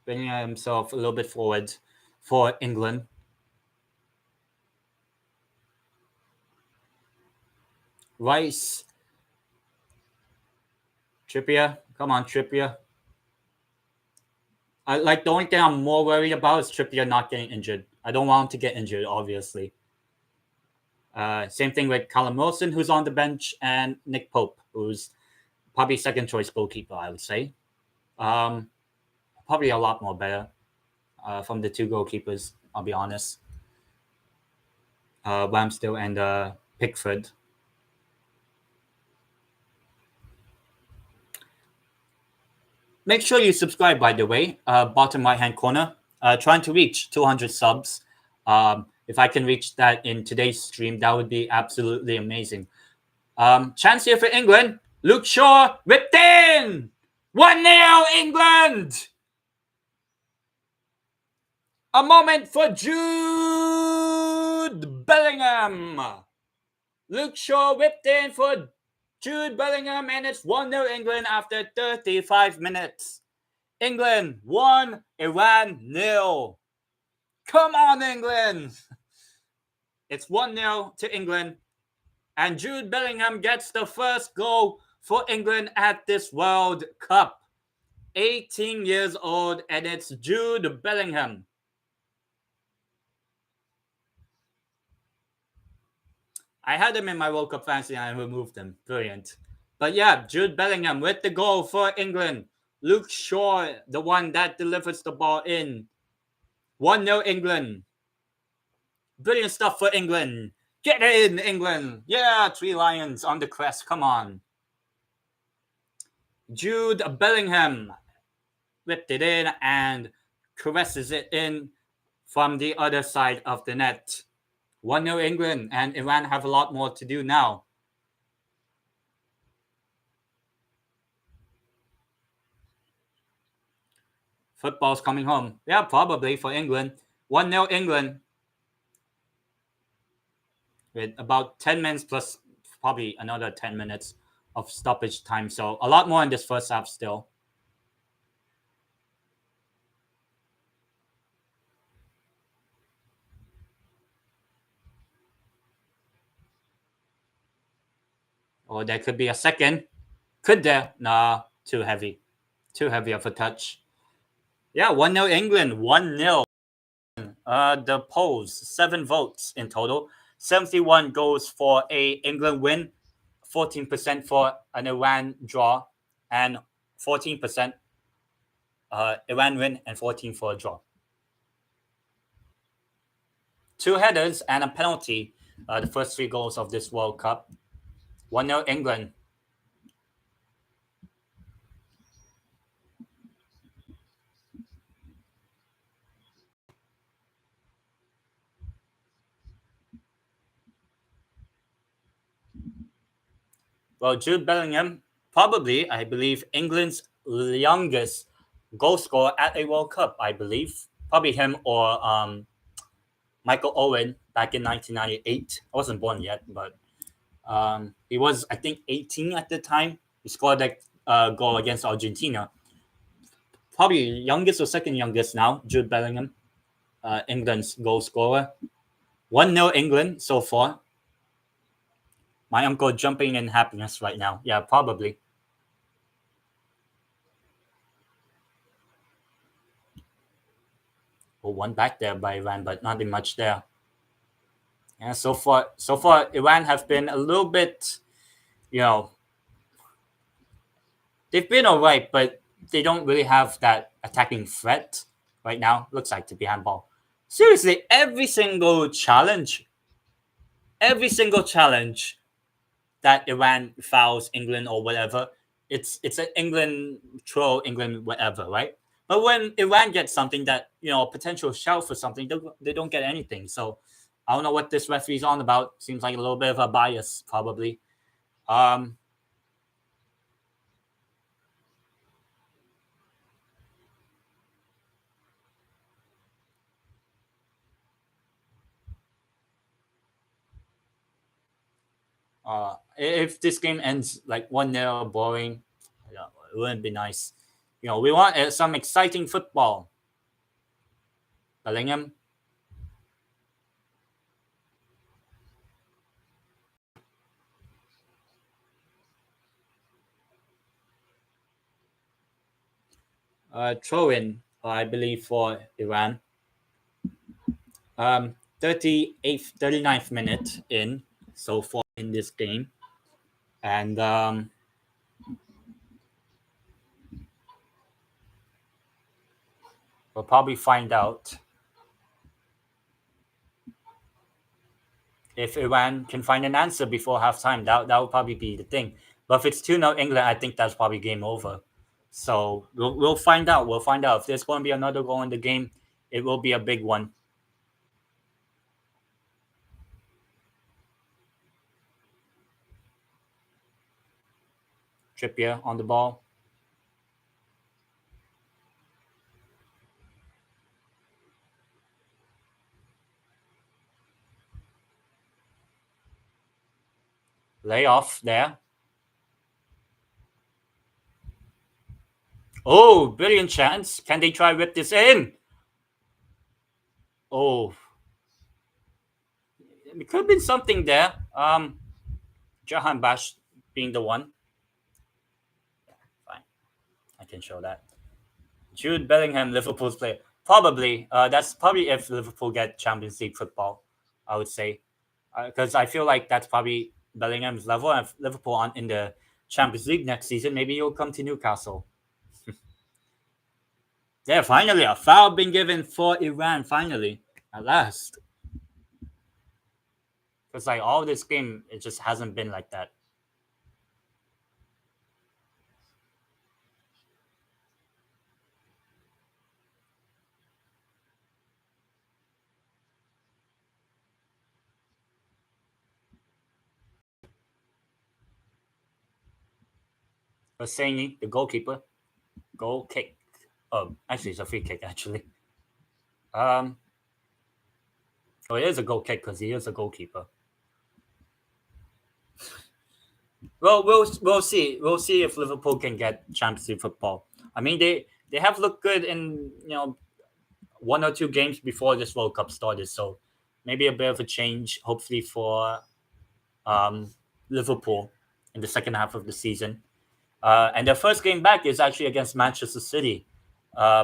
bringing himself a little bit forward for England. Rice. Trippier. Come on, Trippier. The only thing I'm more worried about is Trippier not getting injured. I don't want him to get injured, obviously. Same thing with Callum Wilson, who's on the bench, and Nick Pope, who's probably second choice goalkeeper, I would say. Probably a lot more better from the two goalkeepers, I'll be honest. Ramsdale and Pickford. Make sure you subscribe, by the way. Bottom right-hand corner. Trying to reach 200 subs. If I can reach that in today's stream, that would be absolutely amazing. Chance here for England. Luke Shaw whipped in! 1-0 England! A moment for Jude Bellingham. Luke Shaw whipped in for Jude Bellingham, and it's 1-0 England after 35 minutes. England 1, Iran 0. Come on, England! It's 1-0 to England, and Jude Bellingham gets the first goal for England at this World Cup. 18 years old, and it's Jude Bellingham. I had him in my World Cup fantasy and I removed him. Brilliant. But yeah, Jude Bellingham with the goal for England. Luke Shaw, the one that delivers the ball in. 1-0 England. Brilliant stuff for England. Get in, England. Yeah, 3 Lions on the crest. Come on. Jude Bellingham whipped it in and caresses it in from the other side of the net. 1-0 England, and Iran have a lot more to do now. Football's coming home. Yeah, probably for England. 1-0 England. With about 10 minutes plus probably another 10 minutes of stoppage time. So a lot more in this first half still. Or there could be a second. Could there? Nah, too heavy. Too heavy of a touch. Yeah, 1-0 England. 1-0. The polls, 7 votes in total. 71 goes for a England win, 14% for an Iran draw, and 14% Iran win, and 14 for a draw. 2 headers and a penalty, the first 3 goals of this World Cup. 1-0 England. Well, Jude Bellingham, probably, I believe, England's youngest goal scorer at a World Cup, I believe. Probably him or Michael Owen back in 1998. I wasn't born yet, but he was, I think, 18 at the time. He scored that goal against Argentina. Probably youngest or second youngest now, Jude Bellingham, England's goal scorer. 1-0 England so far. My uncle jumping in happiness right now. Yeah, probably. Well, one back there by Iran, but nothing much there. Yeah, so far, Iran have been a little bit, they've been all right, but they don't really have that attacking threat right now. Looks like to be handball. Seriously, every single challenge that Iran fouls England or whatever, it's an England throw, England whatever, right? But when Iran gets something that, a potential shout for something, they don't get anything. So I don't know what this referee's on about. Seems like a little bit of a bias, probably. If this game ends like 1-0 boring, it wouldn't be nice. We want some exciting football. Bellingham. Throw in, I believe, for Iran. 39th minute in so far in this game. And we'll probably find out if Iran can find an answer before halftime. That would probably be the thing. But if it's 2-0 England, I think that's probably game over. So we'll find out. We'll find out. If there's going to be another goal in the game, it will be a big one. Trippier on the ball. Layoff there. Oh, brilliant chance. Can they try whip this in? Oh. It could have been something there. Jahan Bash being the one. Yeah, fine. I can show that. Jude Bellingham, Liverpool's player. Probably. That's probably if Liverpool get Champions League football, I would say. Because I feel like that's probably Bellingham's level. And if Liverpool aren't in the Champions League next season, maybe he'll come to Newcastle. Yeah, finally, a foul being given for Iran, finally, at last. Because like all this game, it just hasn't been like that. Hosseini, the goalkeeper, goal kick. Oh, actually, it's a free kick. Actually, um, oh, it is a goal kick because he is a goalkeeper. Well, we'll see. We'll see if Liverpool can get Champions League football. I mean, they have looked good in one or two games before this World Cup started, so maybe a bit of a change, hopefully for um, Liverpool in the second half of the season. And their first game back is actually against Manchester City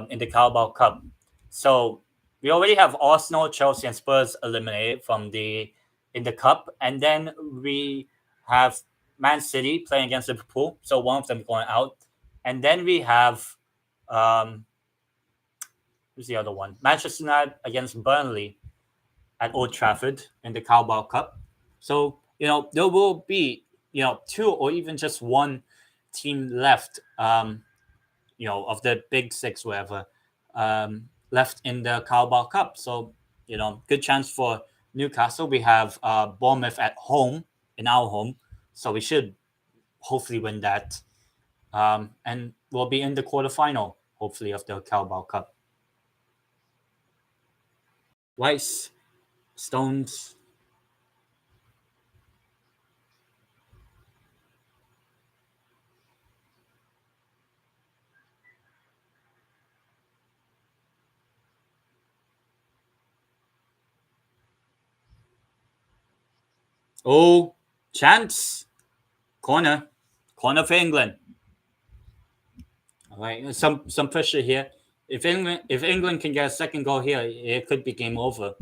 in the Carabao Cup. So we already have Arsenal, Chelsea, and Spurs eliminated from the in the cup, and then we have Man City playing against Liverpool. So one of them going out, and then we have who's the other one? Manchester United against Burnley at Old Trafford in the Carabao Cup. So there will be two or even just one team left. Of the big six, whatever, left in the Carabao Cup. So, good chance for Newcastle. We have Bournemouth at home, in our home. So we should hopefully win that. And we'll be in the quarterfinal, hopefully, of the Carabao Cup. Rice, Stones. Oh, chance. Corner. Corner for England. All right, some pressure here. If England can get a second goal here, it could be game over,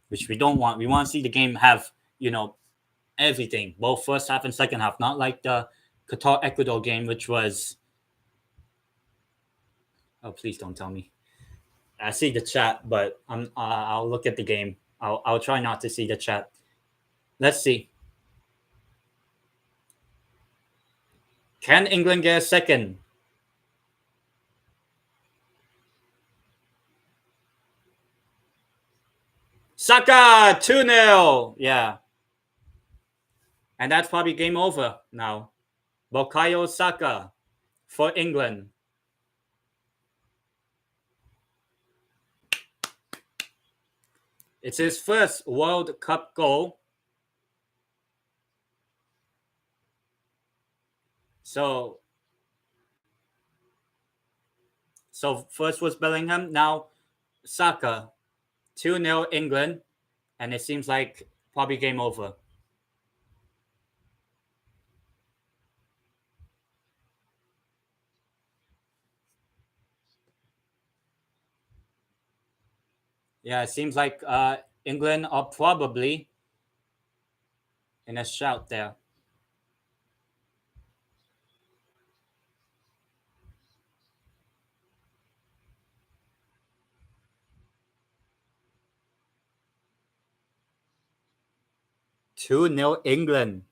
which we don't want. We want to see the game have everything, both first half and second half, not like the Qatar Ecuador game, which was. Oh, please don't tell me. I see the chat, but I'll look at the game. I'll try not to see the chat. Let's see. Can England get a second? Saka 2-0. Yeah. And that's probably game over now. Bukayo Saka for England. It's his first World Cup goal. So first was Bellingham, now Saka. 2-0 England, and it seems like probably game over. Yeah, it seems like England are probably in a shout there. Two 0 England.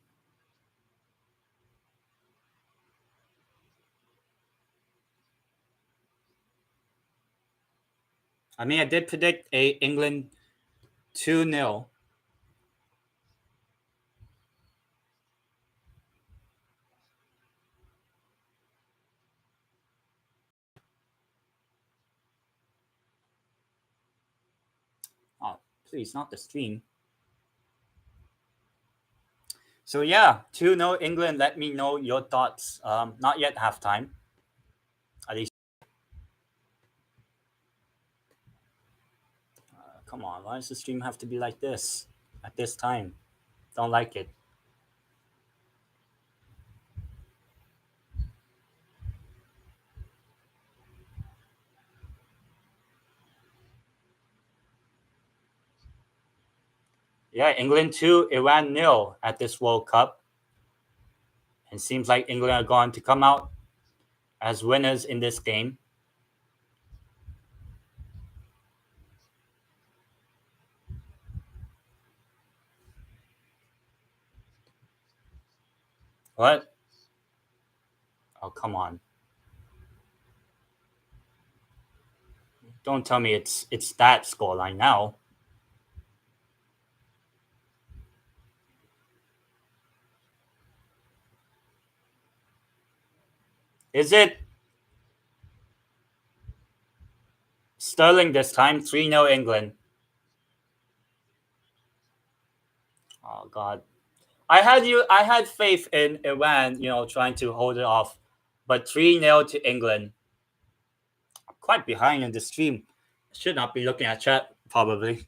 I mean, I did predict a England 2-0. Oh, please, not the stream. So yeah, 2-0 England. Let me know your thoughts. Not yet halftime. At least. Come on, why does the stream have to be like this at this time? Don't like it. Yeah, England 2, Iran 0 at this World Cup. And seems like England are going to come out as winners in this game. What? Oh, come on. Don't tell me it's that scoreline now. Is it Sterling this time? 3-0 England. Oh god. I had faith in Iran, trying to hold it off. But 3-0 to England. I'm quite behind in the stream. Should not be looking at chat, probably.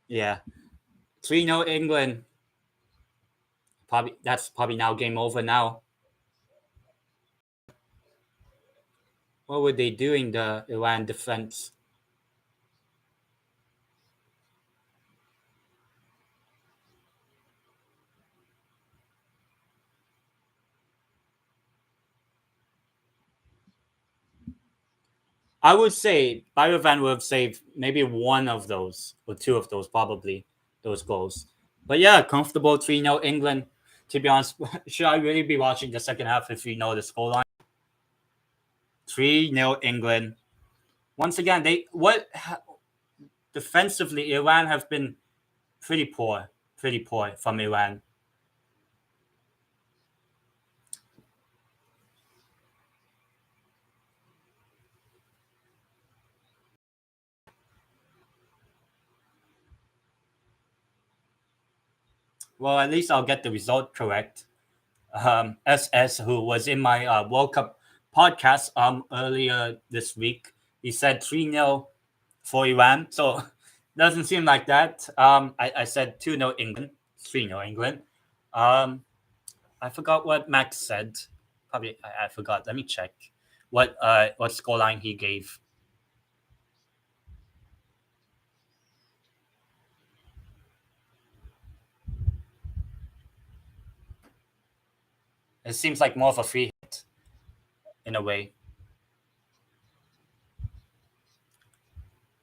Yeah. 3-0 England. Probably that's probably now game over now. What were they doing, the Iran defense? I would say Biovan would have saved maybe one of those or two of those, probably those goals. But yeah, comfortable 3-0 England. To be honest, should I really be watching the second half if we know the scoreline? 3-0 England. Once again, defensively Iran have been pretty poor from Iran. Well, at least I'll get the result correct. SS, who was in my World Cup podcast earlier this week, he said 3-0 for Iran. So doesn't seem like that. I said 2-0 England, 3-0 England. I forgot what Max said. Probably I forgot. Let me check what scoreline he gave. It seems like more of a free hit in a way.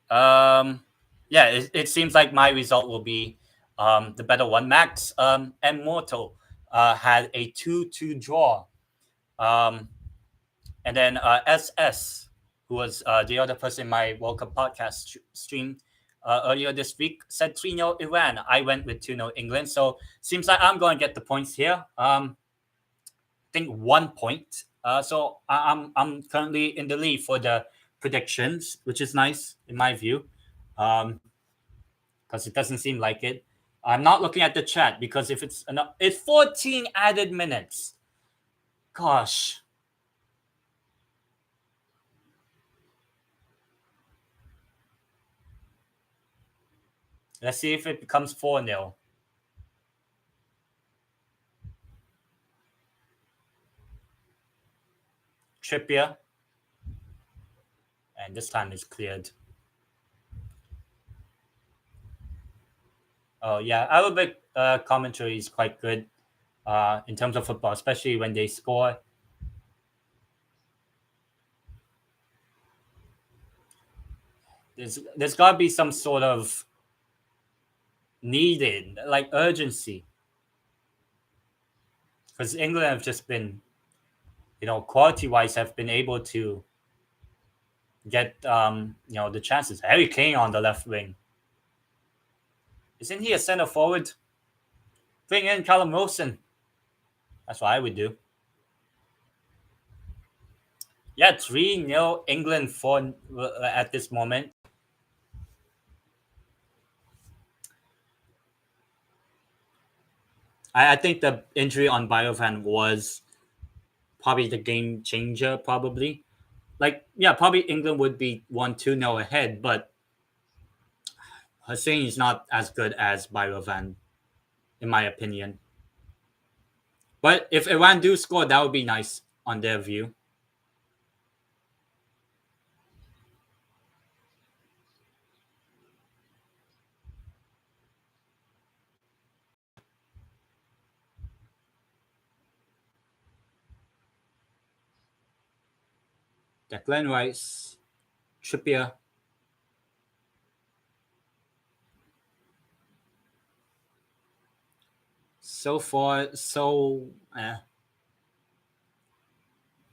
Um, yeah, it seems like my result will be the better one. Max and Mortal had a 2-2 draw. Um, and then SS, who was the other person in my World Cup podcast stream earlier this week, said 3-0 Iran. I went with 2-0 England. So seems like I'm going to get the points here. I think 1 point. So I'm currently in the lead for the predictions, which is nice in my view, because it doesn't seem like it. I'm not looking at the chat because if it's 14 added minutes. Gosh, let's see if it becomes 4-0. Trippier, and this time it's cleared. Oh yeah, Arabic commentary is quite good in terms of football, especially when they score. There's got to be some sort of needed like urgency because England have just been, quality wise, have been able to get the chances. Harry Kane on the left wing. Isn't he a center forward? Bring in Callum Wilson. That's what I would do. Yeah, 3-0 England for at this moment. I think the injury on Biovan was probably the game changer, probably. Like, yeah, probably England would be 1-2-0 ahead, but Hussein is not as good as Biovan, in my opinion. But if Iran do score, that would be nice on their view. Declan Rice, Trippier. So far, so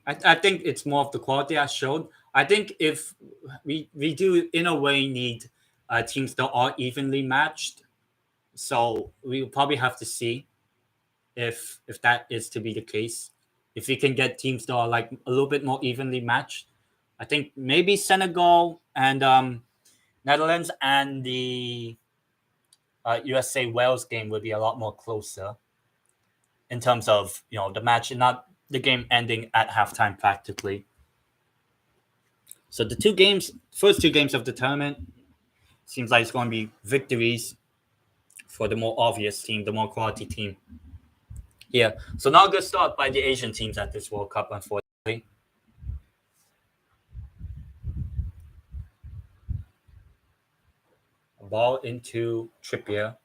I think it's more of the quality I showed. I think if we do in a way need teams that are evenly matched, so we'll probably have to see if that is to be the case. If we can get teams that are like a little bit more evenly matched, I think maybe Senegal and Netherlands and the USA Wales game would be a lot more closer in terms of the match and not the game ending at halftime practically. So the first two games of the tournament, seems like it's going to be victories for the more obvious team, the more quality team. Yeah. So not a good start by the Asian teams at this World Cup, unfortunately. A ball into Trippier.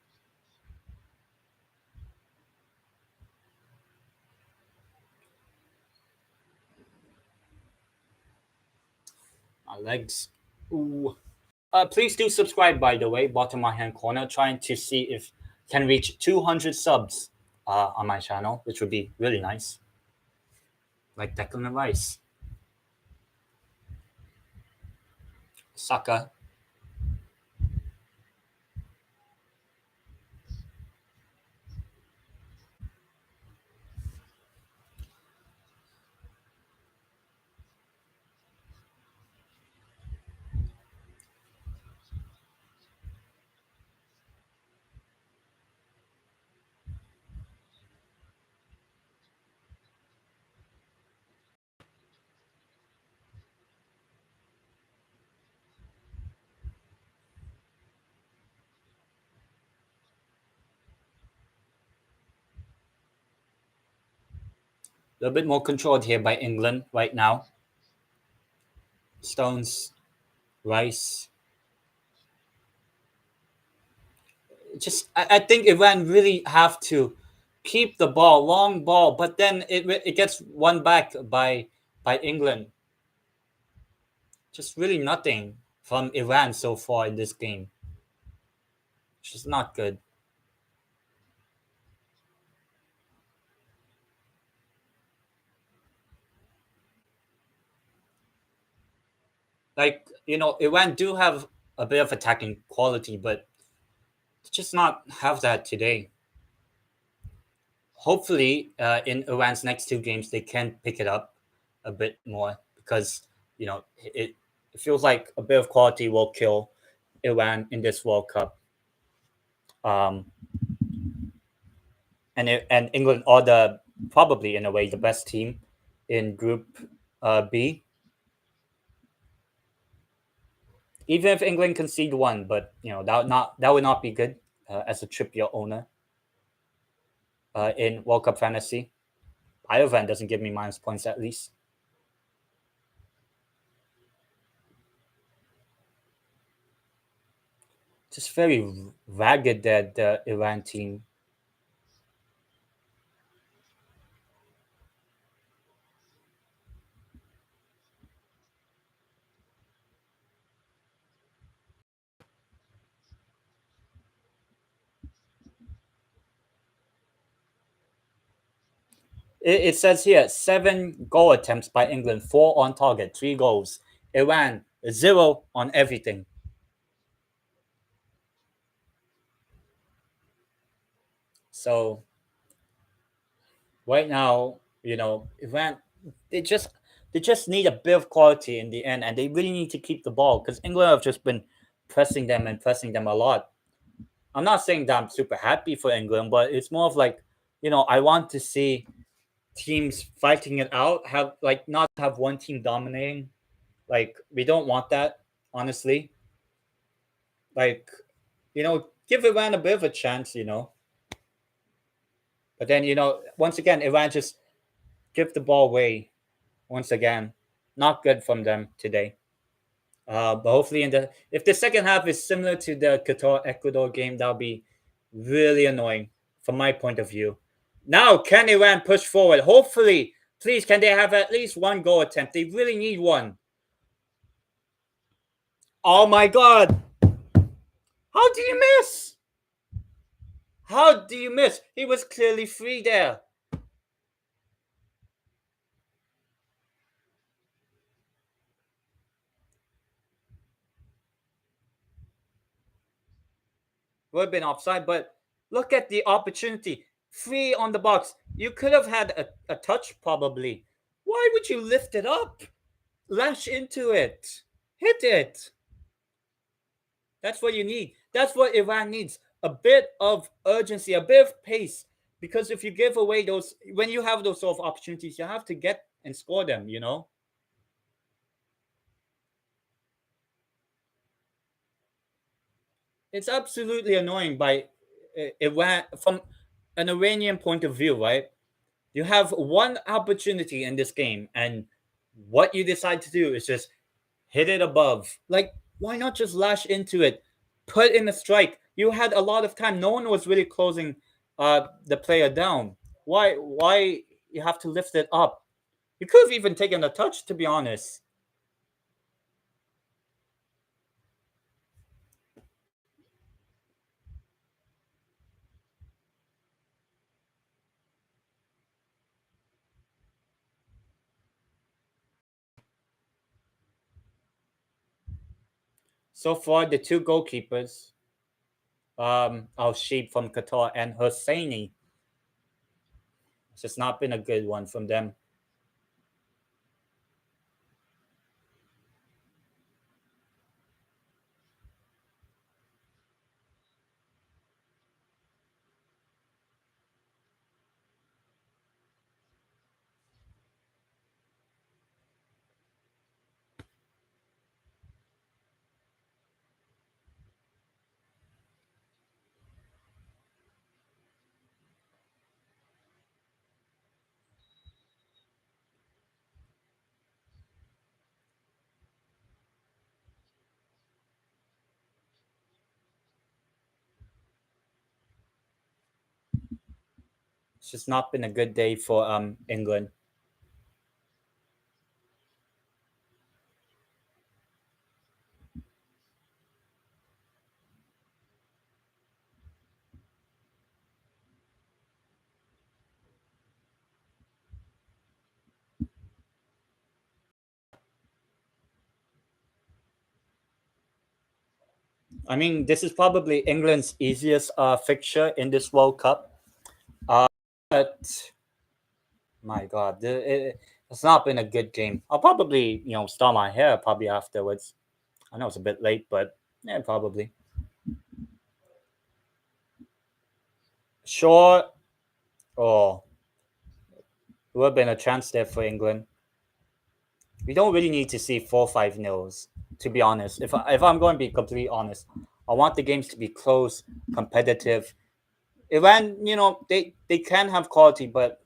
My legs. Ooh. Please do subscribe, by the way, bottom right hand corner, trying to see if can reach 200 subs on my channel, which would be really nice. Like Declan Rice. Saka. A little bit more controlled here by England right now. Stones, Rice. I think Iran really have to keep the ball, long ball, but then it gets won back by England. Just really nothing from Iran so far in this game. Which is not good. Like, Iran do have a bit of attacking quality, but just not have that today. Hopefully, in Iran's next two games, they can pick it up a bit more because, it feels like a bit of quality will kill Iran in this World Cup. And England are probably in a way the best team in Group B. Even if England concede one, but that would not be good as a Trippier owner in World Cup fantasy. Iovan doesn't give me minus points at least. Just very ragged that the Iran team. It says here 7 goal attempts by England, 4 on target, 3 goals. Iran 0 on everything. So right now, Iran they just need a bit of quality in the end, and they really need to keep the ball because England have just been pressing them and pressing them a lot. I'm not saying that I'm super happy for England, but it's more of like, I want to see teams fighting it out, have like not have one team dominating. Like we don't want that, honestly. Like, give Iran a bit of a chance, But then, once again, Iran just give the ball away once again. Not good from them today. But hopefully, if the second half is similar to the Qatar Ecuador game, that'll be really annoying from my point of view. Now, can Iran push forward? Hopefully, please, can they have at least one goal attempt? They really need one. Oh my god! How do you miss? How do you miss? He was clearly free there. Would have been offside, but look at the opportunity. Free on the box. You could have had a touch probably. Why would you lift it up? Lash into it. Hit it. That's what you need. That's what Iran needs. A bit of urgency, a bit of pace. Because if you give away those, when you have those sort of opportunities, you have to get and score them, you know? It's absolutely annoying by Iran, from an Iranian point of view, right? You have one opportunity in this game, and what you decide to do is just hit it above. Like, why not just lash into it? Put in a strike. You had a lot of time. No one was really closing the player down. Why you have to lift it up? You could have even taken a touch, to be honest. So far, the two goalkeepers, Al Sheep from Qatar and Hosseini, it's just not been a good one from them. It's just not been a good day for England. I mean, this is probably England's easiest fixture in this World Cup. But my God, it's not been a good game. I'll probably, start my hair probably afterwards. I know it's a bit late, but yeah, probably. Sure. Oh, would have been a chance there for England. We don't really need to see 4-5 nils, to be honest. If I'm going to be completely honest, I want the games to be close, competitive. Iran, they can have quality, but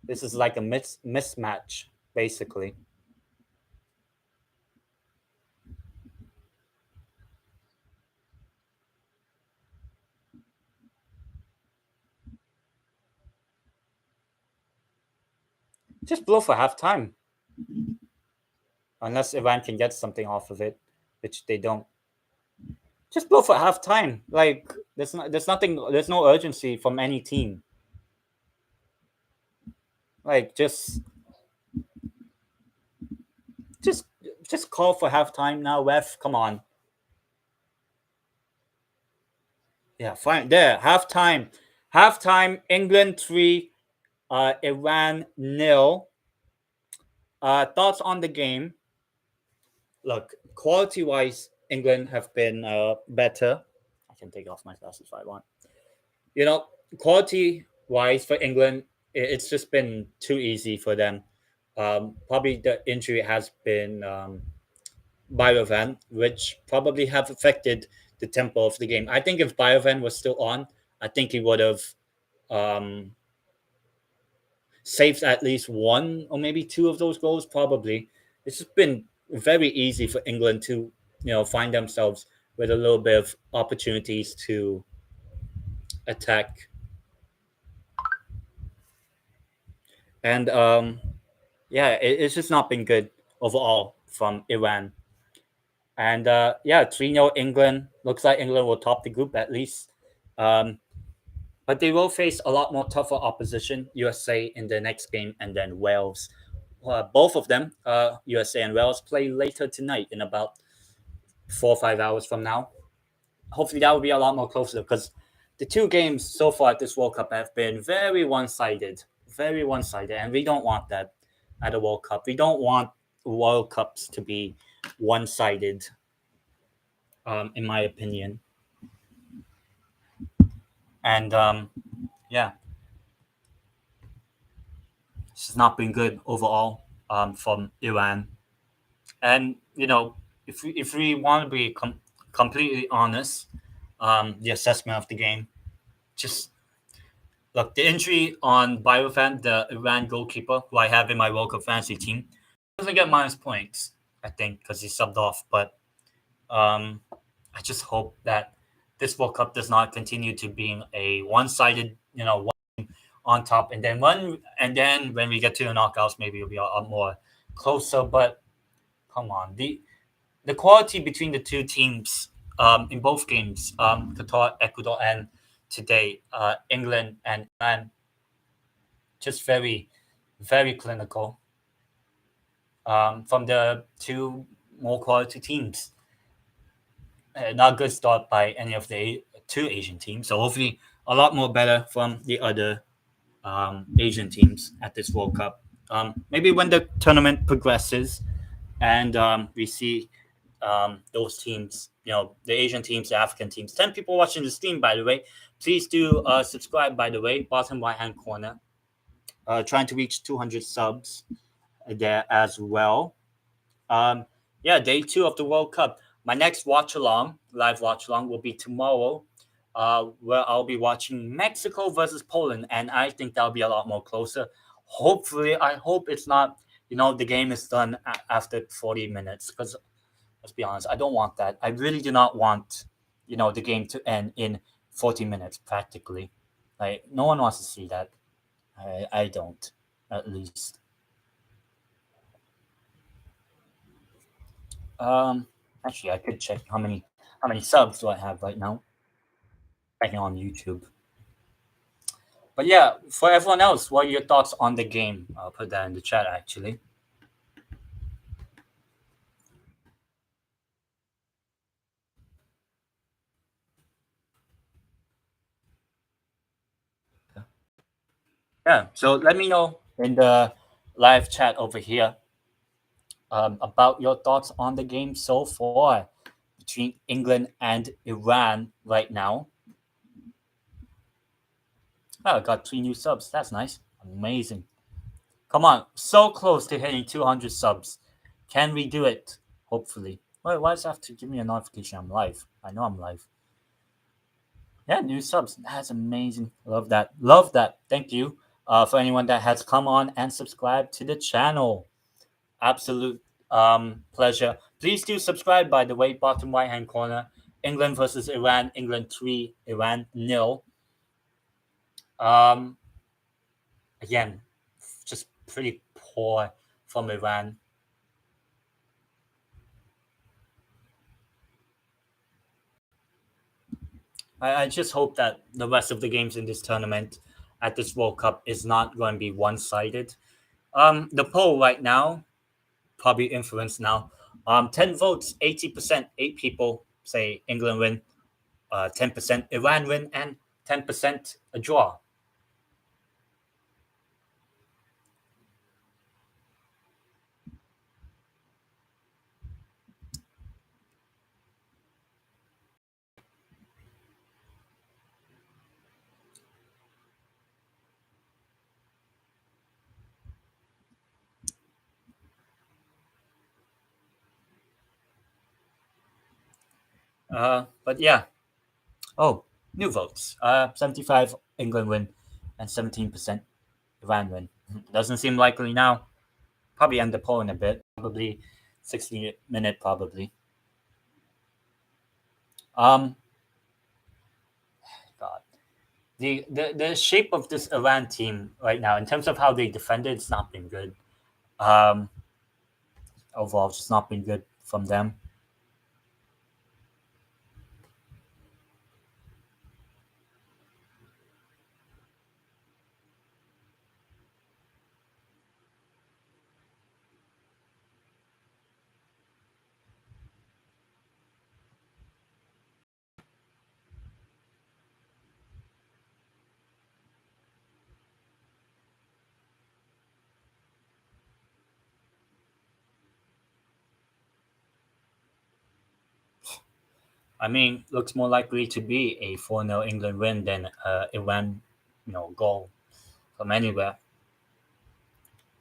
this is like a mismatch, basically. Just blow for halftime, unless Iran can get something off of it, which they don't. Just blow for halftime. Like there's nothing, there's no urgency from any team. Like just just call for halftime now, ref. Come on. Yeah, fine. There, halftime. Halftime. England 3, Iran nil. Thoughts on the game? Look, quality wise, England have been better. I can take off my glasses if I want. You know, quality wise for England, it's just been too easy for them. Probably the injury has been Biovan, which probably have affected the tempo of the game. I think if Biovan was still on, I think he would have um, saved at least one or maybe two of those goals. Probably, it's just been very easy for England to find themselves with a little bit of opportunities to attack, and yeah, it's just not been good overall from Iran. And yeah, 3-0 England. Looks like England will top the group at least. Um, but they will face a lot more tougher opposition, USA in the next game, and then Wales. Both of them, USA and Wales, play later tonight in about 4 or 5 hours from now. Hopefully, that will be a lot more closer because the two games so far at this World Cup have been very one-sided, and we don't want that at a World Cup. We don't want World Cups to be one-sided, in my opinion. And yeah, this has not been good overall from Iran. And if we want to be completely honest, the assessment of the game, just look, the injury on Biofan, the Iran goalkeeper, who I have in my World Cup fantasy team, doesn't get minus points, I think, because he subbed off. But um, I just hope that this World Cup does not continue to being a one-sided, on top, and then when we get to the knockouts, maybe it'll be a lot more closer. But come on, the quality between the two teams in both games, Qatar, Ecuador, and today, England and Iran, just very, very clinical from the two more quality teams. Not good start by any of the two Asian teams. So hopefully a lot more better from the other Asian teams at this World Cup. Maybe when the tournament progresses and we see those teams, the Asian teams, the African teams. 10 people watching the stream, by the way. Please do subscribe, by the way, bottom right-hand corner. Trying to reach 200 subs there as well. Yeah, day 2 of the World Cup. My next live watch along, will be tomorrow, where I'll be watching Mexico versus Poland, and I think that'll be a lot more closer. Hopefully, I hope it's not, the game is done after 40 minutes, because let's be honest, I don't want that. I really do not want, the game to end in 40 minutes practically. Like, no one wants to see that. I don't, at least. Actually, I could check how many subs do I have right now. Checking on YouTube. But yeah, for everyone else, what are your thoughts on the game? I'll put that in the chat actually. Yeah, so let me know in the live chat over here about your thoughts on the game so far between England and Iran right now. Oh, I got 3 new subs. That's nice. Amazing. Come on, so close to hitting 200 subs. Can we do it? Hopefully. Why does it have to give me a notification? I'm live. I know I'm live. Yeah, new subs. That's amazing. Love that. Love that. Thank you for anyone that has come on and subscribed to the channel. Absolute pleasure. Please do subscribe, by the way, bottom right hand corner. England versus Iran. England 3, Iran 0. Again, just pretty poor from Iran. I just hope that the rest of the games in this tournament at this World Cup is not going to be one-sided. The poll right now, probably influenced now. 10 votes, 80%, 8 people say England win, 10% Iran win, and 10% a draw. But yeah. Oh, new votes. 75 England win and 17% Iran win. Doesn't seem likely now. Probably end the poll in a bit. Probably 60-minute probably. God. The shape of this Iran team right now, in terms of how they defended, it's not been good. Overall, it's just not been good from them. I mean, looks more likely to be a 4-0 England win than Iran, goal from anywhere.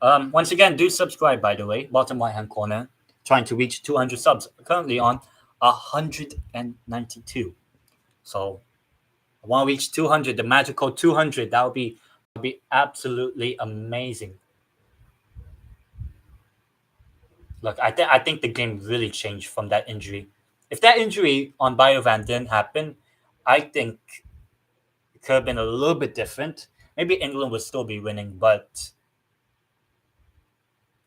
Once again, do subscribe, by the way. Bottom right hand corner, trying to reach 200 subs. Currently on 192. So I want to reach 200, the magical 200. That would be absolutely amazing. Look, I think the game really changed from that injury. If that injury on Biovan didn't happen, I think it could have been a little bit different. Maybe England would still be winning, but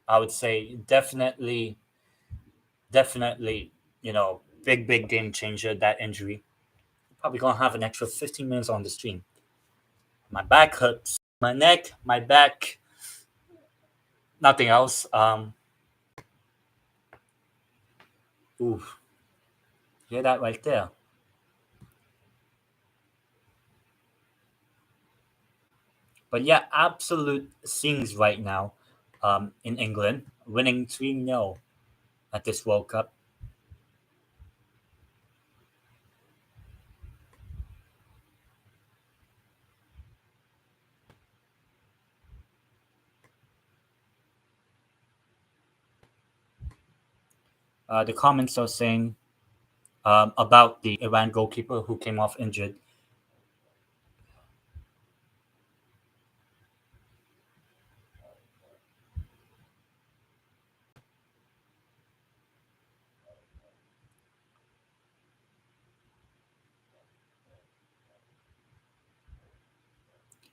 I would say definitely, big game changer. That injury. Probably gonna have an extra 15 minutes on the stream. My back hurts, my neck, my back, nothing else. Ooh, hear that right there. But yeah, absolute scenes right now in England, winning 3-0 at this World Cup. The comments are saying about the Iran goalkeeper who came off injured.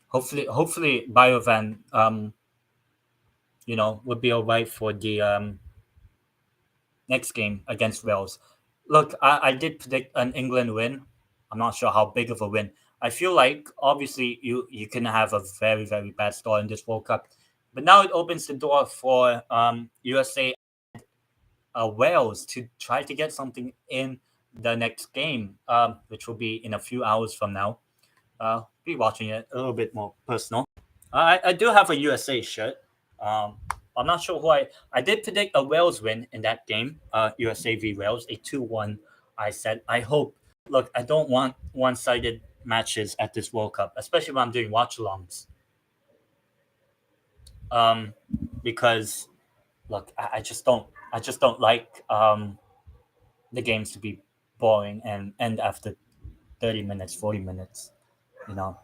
Hopefully, Biovan, would be all right for the next game against Wales. Look, I did predict an England win. I'm not sure how big of a win. I feel like obviously you can have a very bad start in this World Cup, but now it opens the door for USA Wales to try to get something in the next game, which will be in a few hours from now. Be watching it a little bit more personal. I do have a USA shirt. Um, I'm not sure who I did predict a Wales win in that game. USA v Wales, a 2-1. I said I hope. Look, I don't want one-sided matches at this World Cup, especially when I'm doing watchalongs. Um, because look, I just don't like the games to be boring and end after 30 minutes, 40 minutes. You know.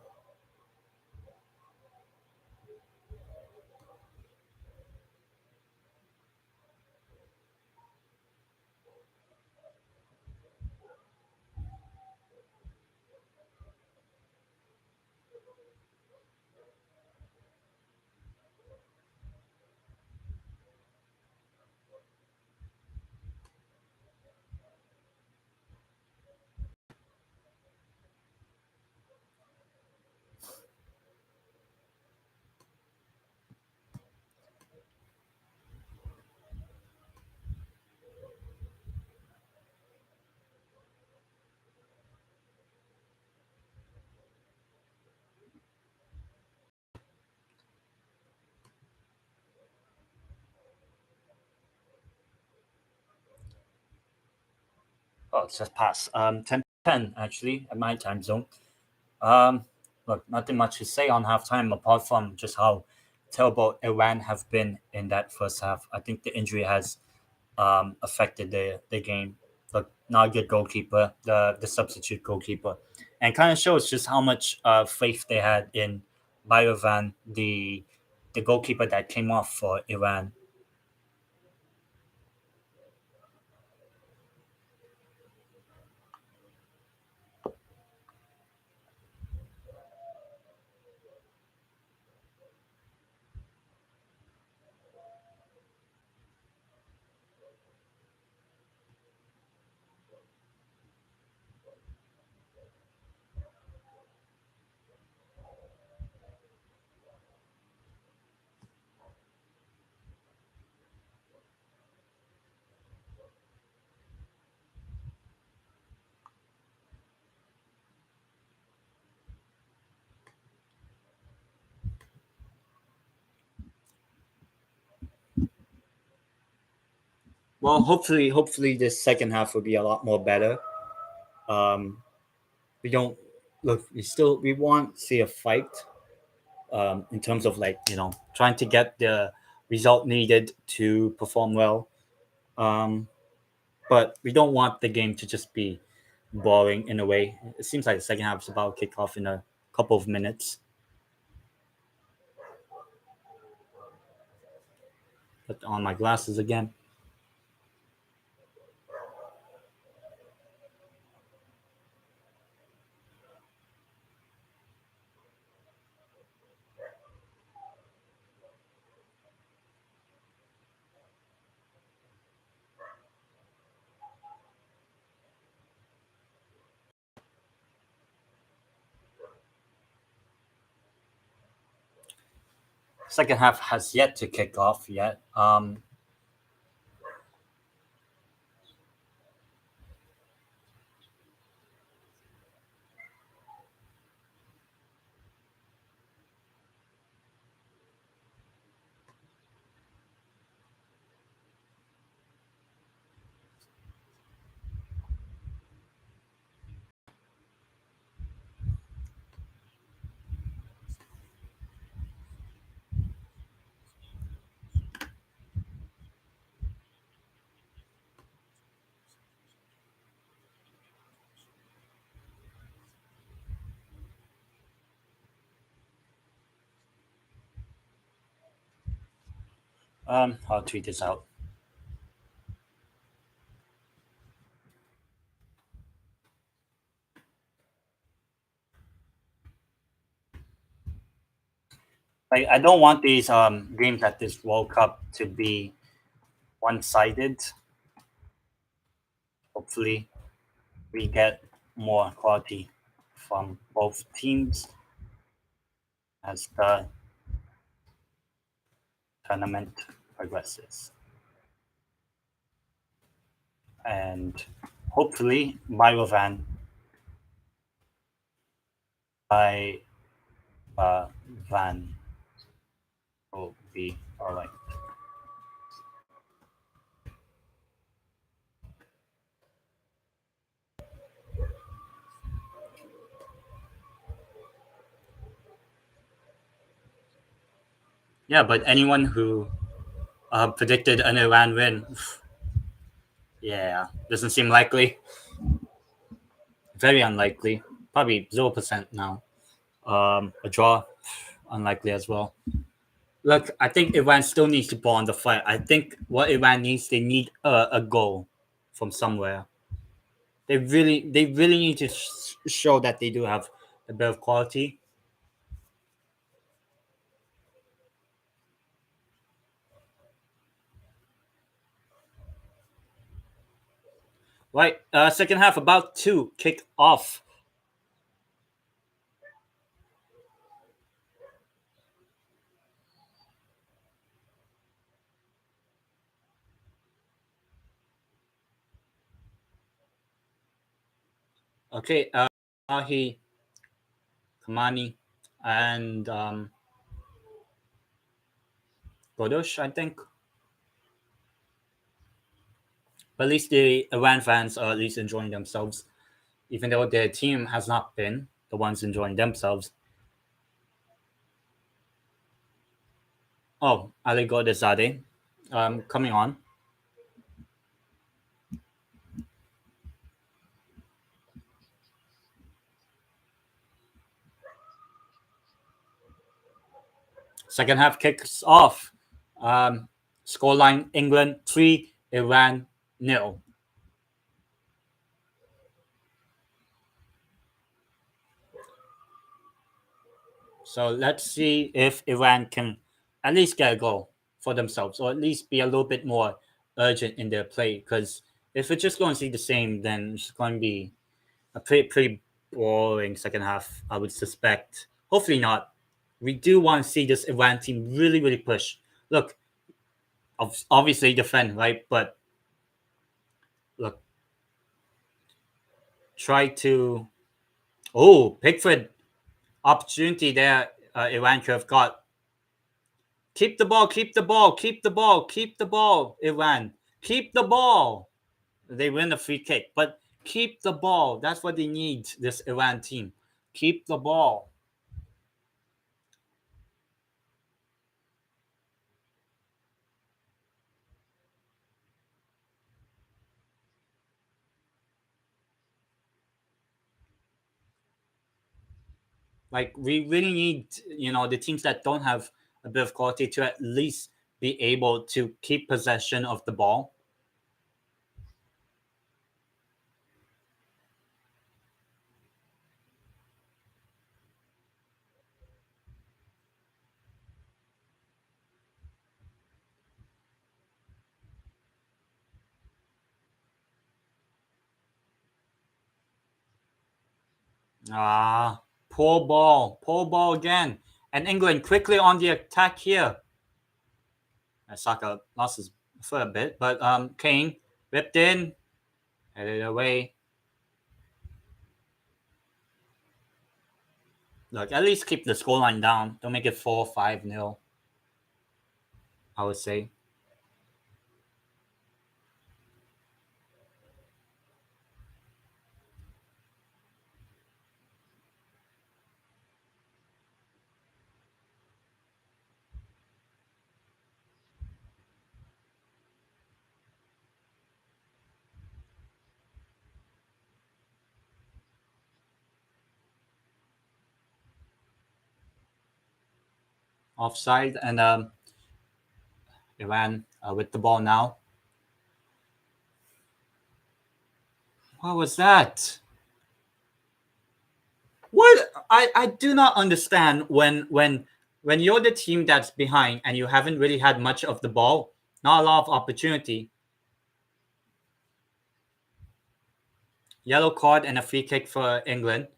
Oh, it's just past 10 actually at my time zone. Um, Look, nothing much to say on halftime apart from just how terrible Iran have been in that first half. I think the injury has affected the game. Look, not a good goalkeeper, the substitute goalkeeper, and kind of shows just how much faith they had in Bayovan, the goalkeeper that came off for Iran. Well, hopefully this second half will be a lot more better. Um, we don't look. We want to see a fight. In terms of trying to get the result needed to perform well. Um, but we don't want the game to just be boring in a way. It seems like the second half is about to kick off in a couple of minutes. Put on my glasses again. Second half has yet to kick off yet. I'll tweet this out. I don't want these games at this World Cup to be one-sided. Hopefully, we get more quality from both teams as the tournament progresses. And hopefully, by Van will be all right. Yeah, but anyone who predicted an Iran win, yeah, doesn't seem likely. Very unlikely. Probably 0% now. A draw, unlikely as well. Look, I think Iran still needs to ball on the fight. I think what Iran needs, they need a goal from somewhere. They really need to show that they do have a bit of quality. Right, second half about to kick off. Okay, Ahi, Kamani, and Godosh, I think. But at least the Iran fans are at least enjoying themselves, even though their team has not been the ones enjoying themselves. Oh, Ali Godezade, coming on. Second half kicks off. Scoreline England 3, Iran 0. So let's see if Iran can at least get a goal for themselves, or at least be a little bit more urgent in their play. Because if it's just going to see the same, then it's going to be a pretty boring second half, I would suspect. Hopefully not. We do want to see this Iran team really, really push. Look, obviously defend, right? But look, try to. Oh, Pickford opportunity there. Iran could have got. Keep the ball, keep the ball, keep the ball, keep the ball, Iran. Keep the ball. They win the free kick. But Keep the ball. That's what they need, this Iran team. Keep the ball. Like, we really need, the teams that don't have a bit of quality to at least be able to keep possession of the ball. Ah, poor ball again. And England quickly on the attack here. Saka lost his foot a bit, but Kane whipped in, headed away. Look, at least keep the scoreline down. Don't make it 4-5-0, I would say. Offside, and Iran with the ball now. What was that? What I do not understand when you're the team that's behind and you haven't really had much of the ball, not a lot of opportunity. Yellow card and a free kick for England.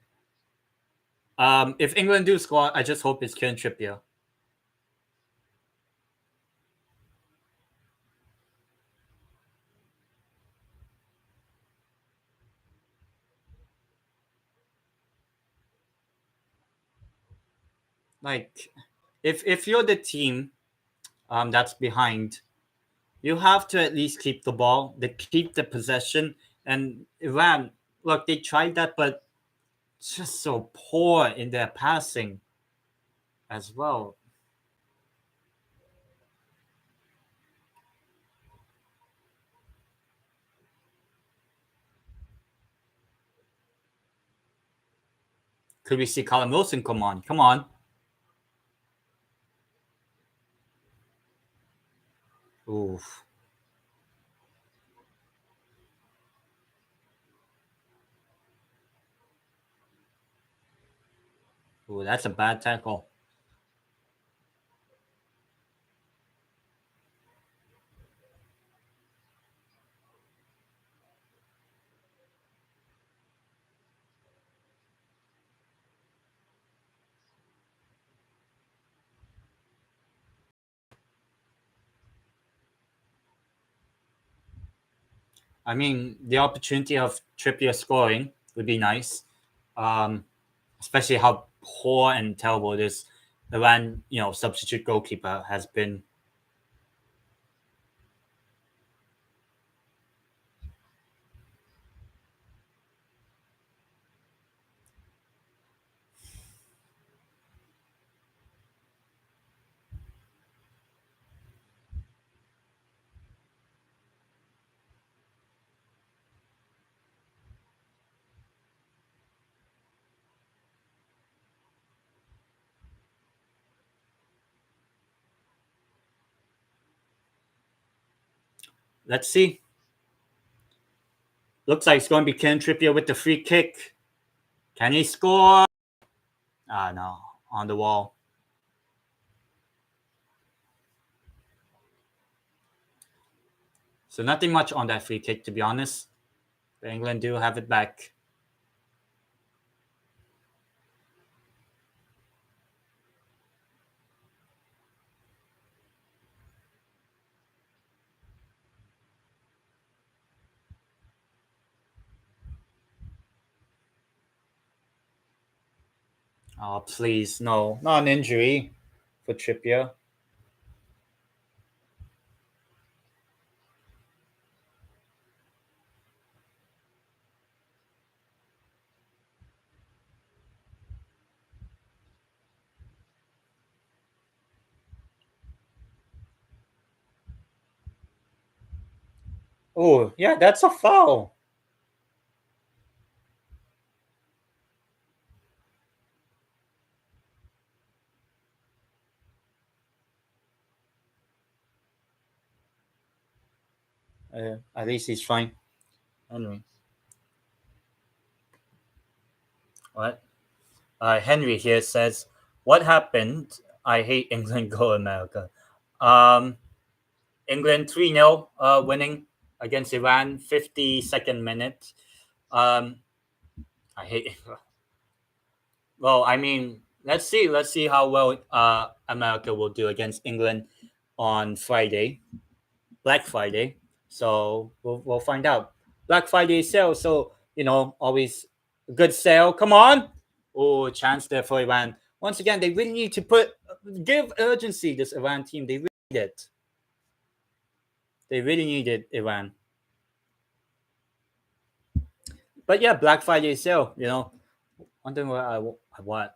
If England do score, I just hope it's Kieran Trippier. Like, if you're the team that's behind, you have to at least keep the ball, keep the possession. And Iran, look, they tried that, but just so poor in their passing as well. Could we see Callum Wilson come on? Come on. Oof. Ooh, that's a bad tackle. I mean, the opportunity of Trippier scoring would be nice, um, especially how poor and terrible this Iran, substitute goalkeeper has been. Let's see. Looks like it's going to be Ken Trippier with the free kick. Can he score? Ah, no, on the wall. So nothing much on that free kick, to be honest. But England do have it back. Oh, please, no, not an injury for Trippier. Oh, yeah, that's a foul. At least he's fine. Anyway, what? Henry here says, "What happened? I hate England. Go America." Um, England 3-0, winning against Iran, 52nd minute. Um, I hate. Well, I mean, let's see. Let's see how well America will do against England on Friday, Black Friday. So we'll find out. Black Friday sale. So always a good sale. Come on. Oh, chance there for Iran. Once again, they really need to give urgency this Iran team. They really need it. They really need it, Iran. But yeah, Black Friday sale. Wondering what I want.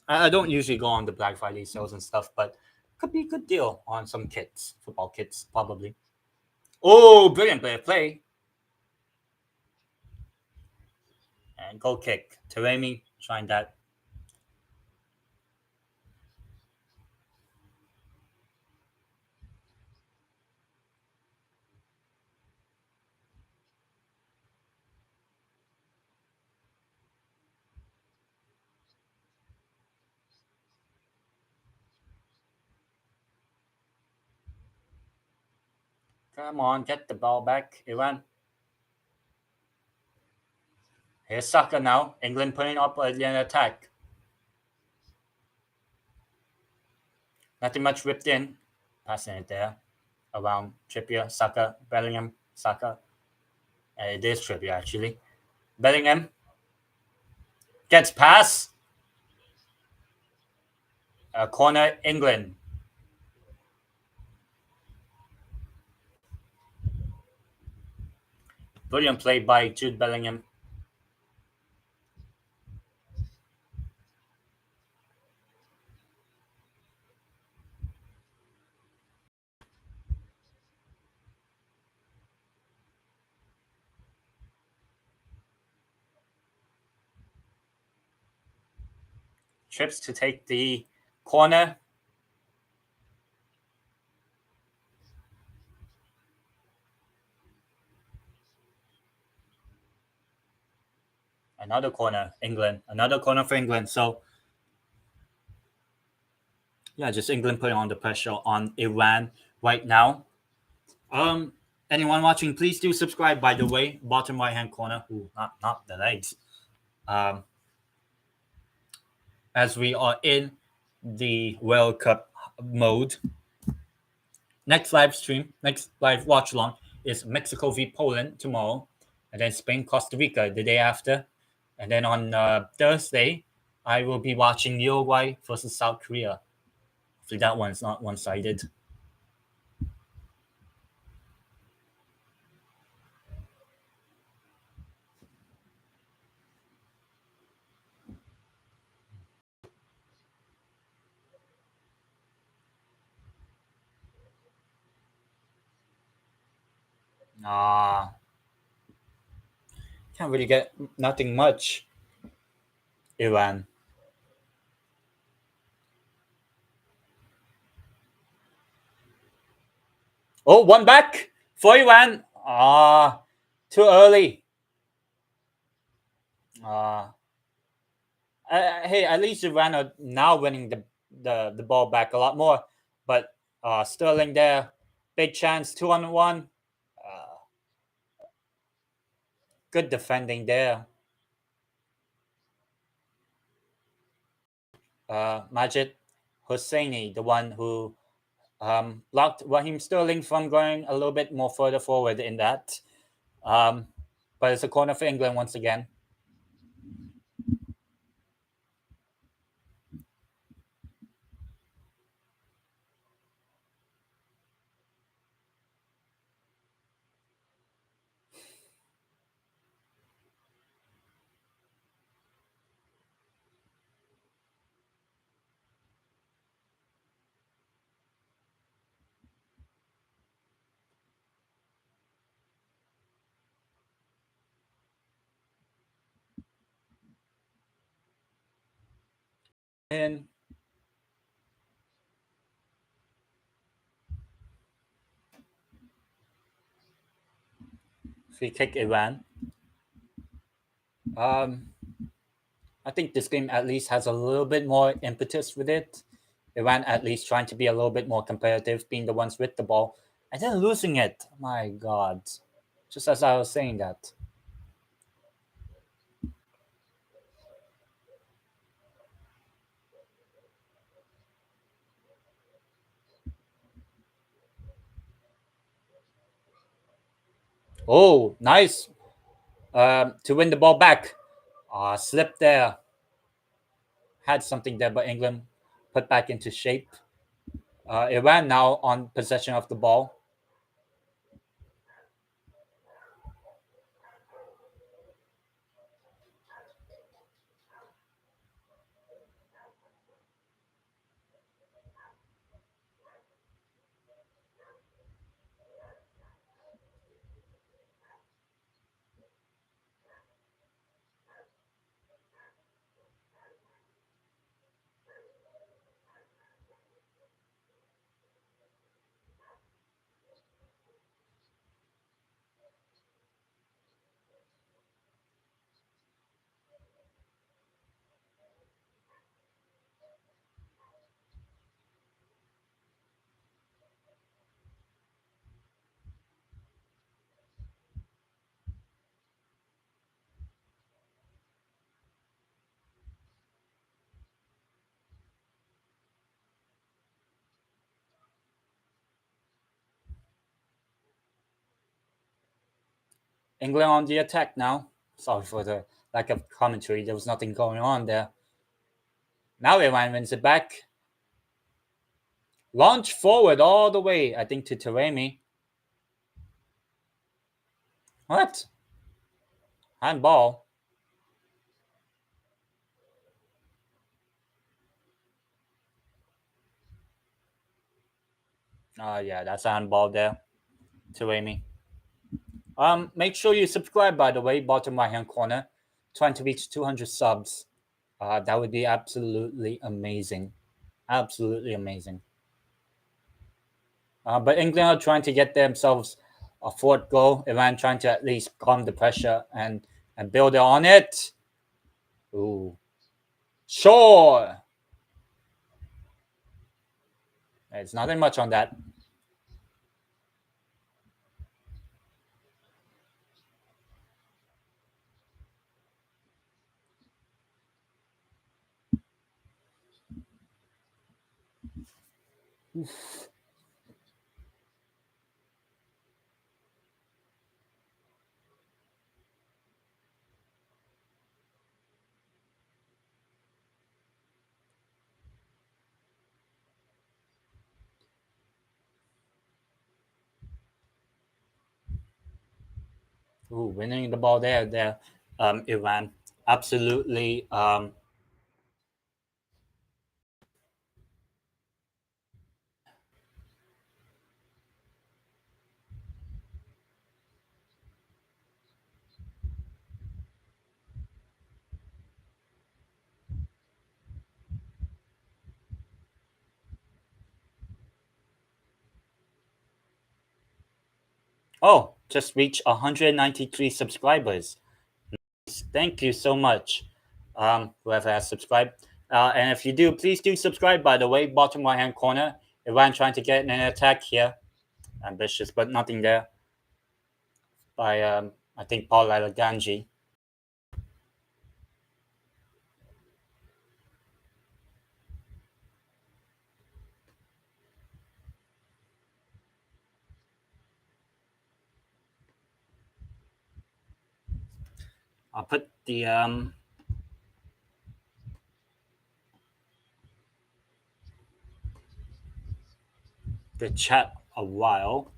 I don't usually go on the Black Friday sales and stuff, but could be a good deal on some kits, football kits, probably. Oh, brilliant play. And goal kick. Taremi trying that. Come on, get the ball back, Iran. Here's Saka now. England putting up an attack. Nothing much whipped in. Passing it there. Around Trippier, Saka, Bellingham, Saka. It is Trippier, actually. Bellingham gets pass. Corner, England. Brilliant play by Jude Bellingham. Trips to take the corner. Another corner, England. Another corner for England. So yeah, just England putting on the pressure on Iran right now. Um, Anyone watching, please do subscribe. By the way, bottom right hand corner. Ooh, not the legs. Um, as we are in the World Cup mode. Next live watch along is Mexico v Poland tomorrow, and then Spain Costa Rica the day after, and then on Thursday I will be watching Uruguay versus South Korea. Hopefully that one's not one sided. Ah, can't really get nothing much. Iran. Oh, one back for Iran. Ah, too early. Ah, hey, at least Iran are now winning the ball back a lot more. But Sterling there, big chance, 2-on-1. Uh, Good defending there. Majid Hosseini, the one who blocked Raheem Sterling from going a little bit more further forward in that. Um, but it's a corner for England once again. in. Free kick Iran. I think this game at least has a little bit more impetus with it. Iran at least trying to be a little bit more competitive, being the ones with the ball, and then losing it. My God. Just as I was saying that. Oh, nice. To win the ball back. Slip there. Had something there, but England put back into shape. Iran now on possession of the ball. England on the attack now. Sorry for the lack of commentary. There was nothing going on there. Now Iran wins it back. Launch forward all the way, I think, to Taremi. What? Handball. Yeah, that's a handball there. Taremi. Make sure you subscribe, by the way, bottom right hand corner. Trying to reach 200 subs. That would be absolutely amazing. Absolutely amazing. But England are trying to get themselves a fourth goal. Iran trying to at least calm the pressure and build on it. Ooh. Sure. There's nothing much on that. Oof. Ooh, winning the ball there. Iran absolutely. Oh, just reached 193 subscribers. Thank you so much, whoever has subscribed. And if you do, please do subscribe, by the way, bottom right hand corner. Iran trying to get an attack here. Ambitious, but nothing there by, I think, Paul Alaganji. I'll put the chat a while.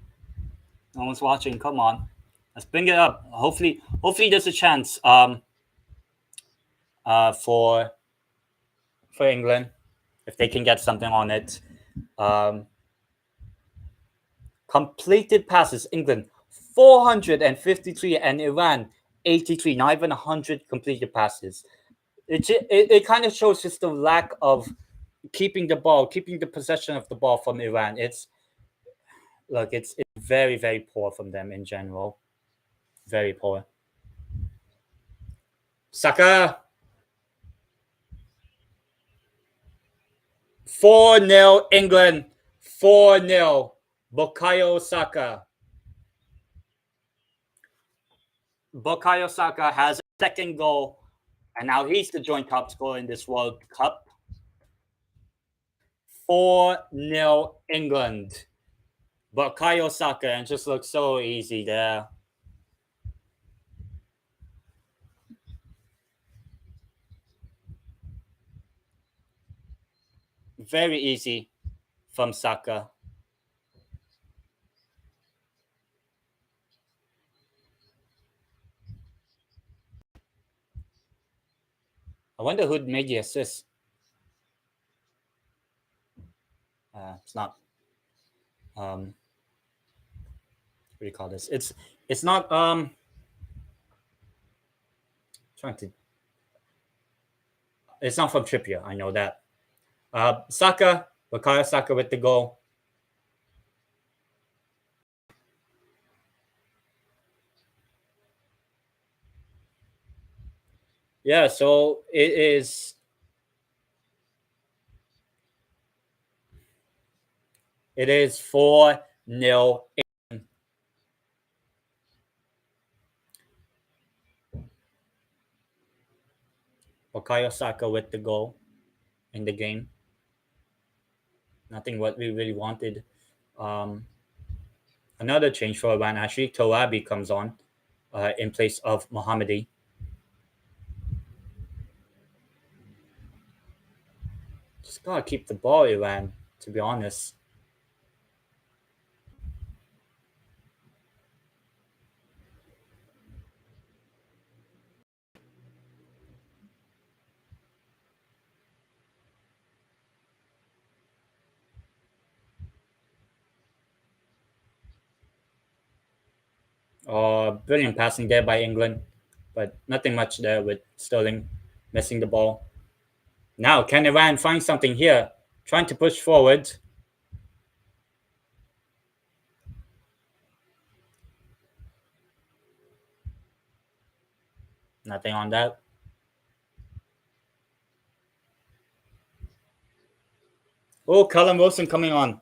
No one's watching. Come on, let's bring it up. Hopefully there's a chance for England if they can get something on it. Completed passes, England 453 and Iran 83. Not even 100 completed passes. It kind of shows just the lack of keeping the possession of the ball from Iran. It's very, very poor from them in general. Very poor. Saka 4-0 England. 4-0. Bukayo Saka. Bukayo Saka has a second goal, and now he's the joint top scorer in this World Cup. 4-0 England. Bukayo Saka, and just looks so easy there. Very easy from Saka. I wonder who made the assist. It's not. What do you call this? It's not. Trying to. It's not from Trippier. I know that. Saka, Bukayo Saka with the goal. Yeah, so it is. It is 4-0. Bukayo Saka with the goal in the game. Nothing what we really wanted. Another change for Iran, actually. Torabi comes on in place of Mohammadi. Just gotta keep the ball, Iran, to be honest. Brilliant passing there by England, but nothing much there with Sterling missing the ball. Now, can Iran find something here? Trying to push forward. Nothing on that. Oh, Callum Wilson coming on.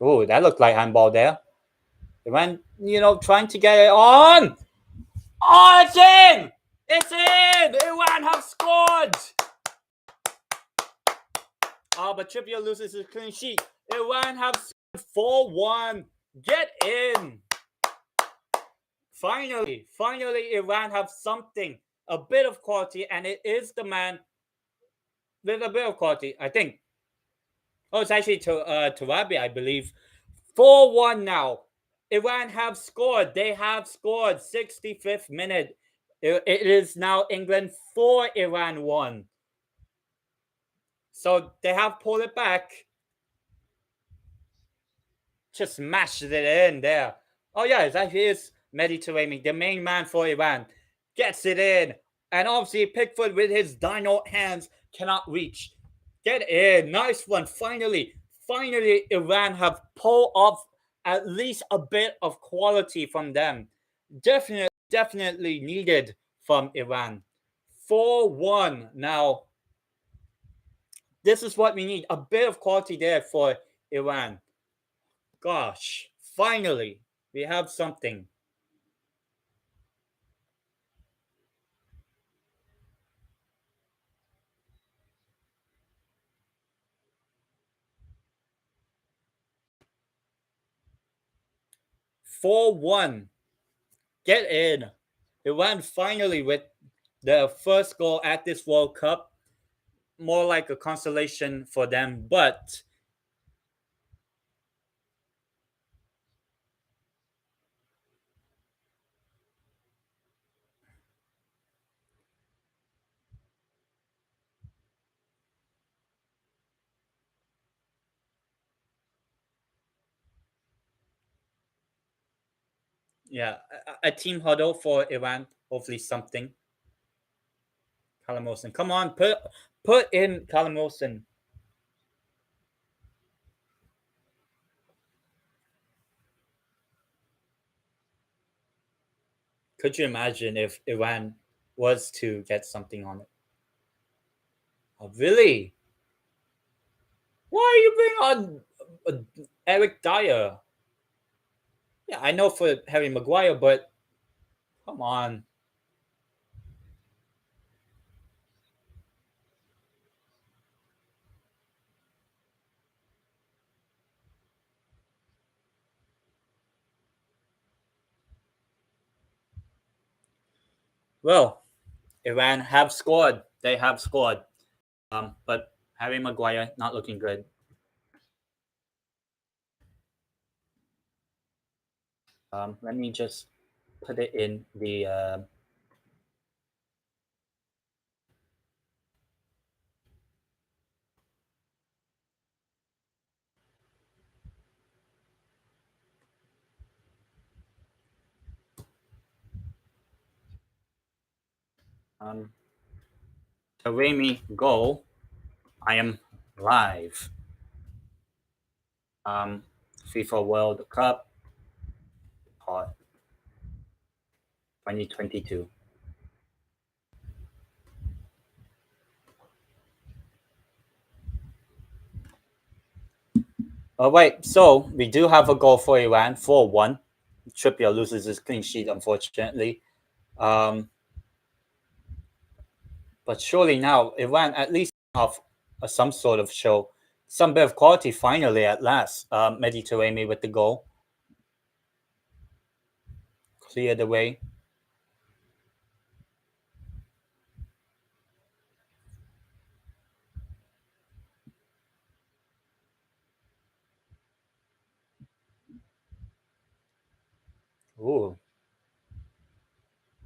Oh, that looked like handball there. Iran, trying to get it on. Oh, it's in! It's in! Iran have scored! Oh, but Trippier loses his clean sheet. Iran have scored 4-1. Get in! Finally, Iran have something, a bit of quality, and it is the man with a bit of quality, I think. Oh, it's actually Tarabi, I believe. 4-1 now. Iran have scored. They have scored. 65th minute. It is now England 4, Iran 1. So they have pulled it back. Just smashed it in there. Oh, yeah, it actually is Mediterranean. The main man for Iran gets it in. And obviously, Pickford with his dino hands cannot reach. Get in. Nice one. Finally, Iran have pulled off at least a bit of quality from them. Definitely needed from Iran. 4-1 now. This is what we need. A bit of quality there for Iran. Gosh, finally, we have something. Four one, get in. Iran finally with the first goal at this World Cup. more like a consolation for them, but yeah, a team huddle for Iran. Hopefully something. Callum Wilson, come on, put in Callum Wilson. Could you imagine if Iran was to get something on it? Oh, really? Why are you bringing on Eric Dyer? Yeah, I know for Harry Maguire, but come on. Well, Iran have scored. They have scored. But Harry Maguire not looking good. Let me just put it in the. Taremi goal. I am live. Um, FIFA World Cup part 2022. All right, so we do have a goal for Iran, 4-1. Trippier loses his clean sheet, unfortunately. But surely now Iran at least have some sort of show, some bit of quality finally at last. Mehdi Taremi with the goal. Clear the way. Ooh.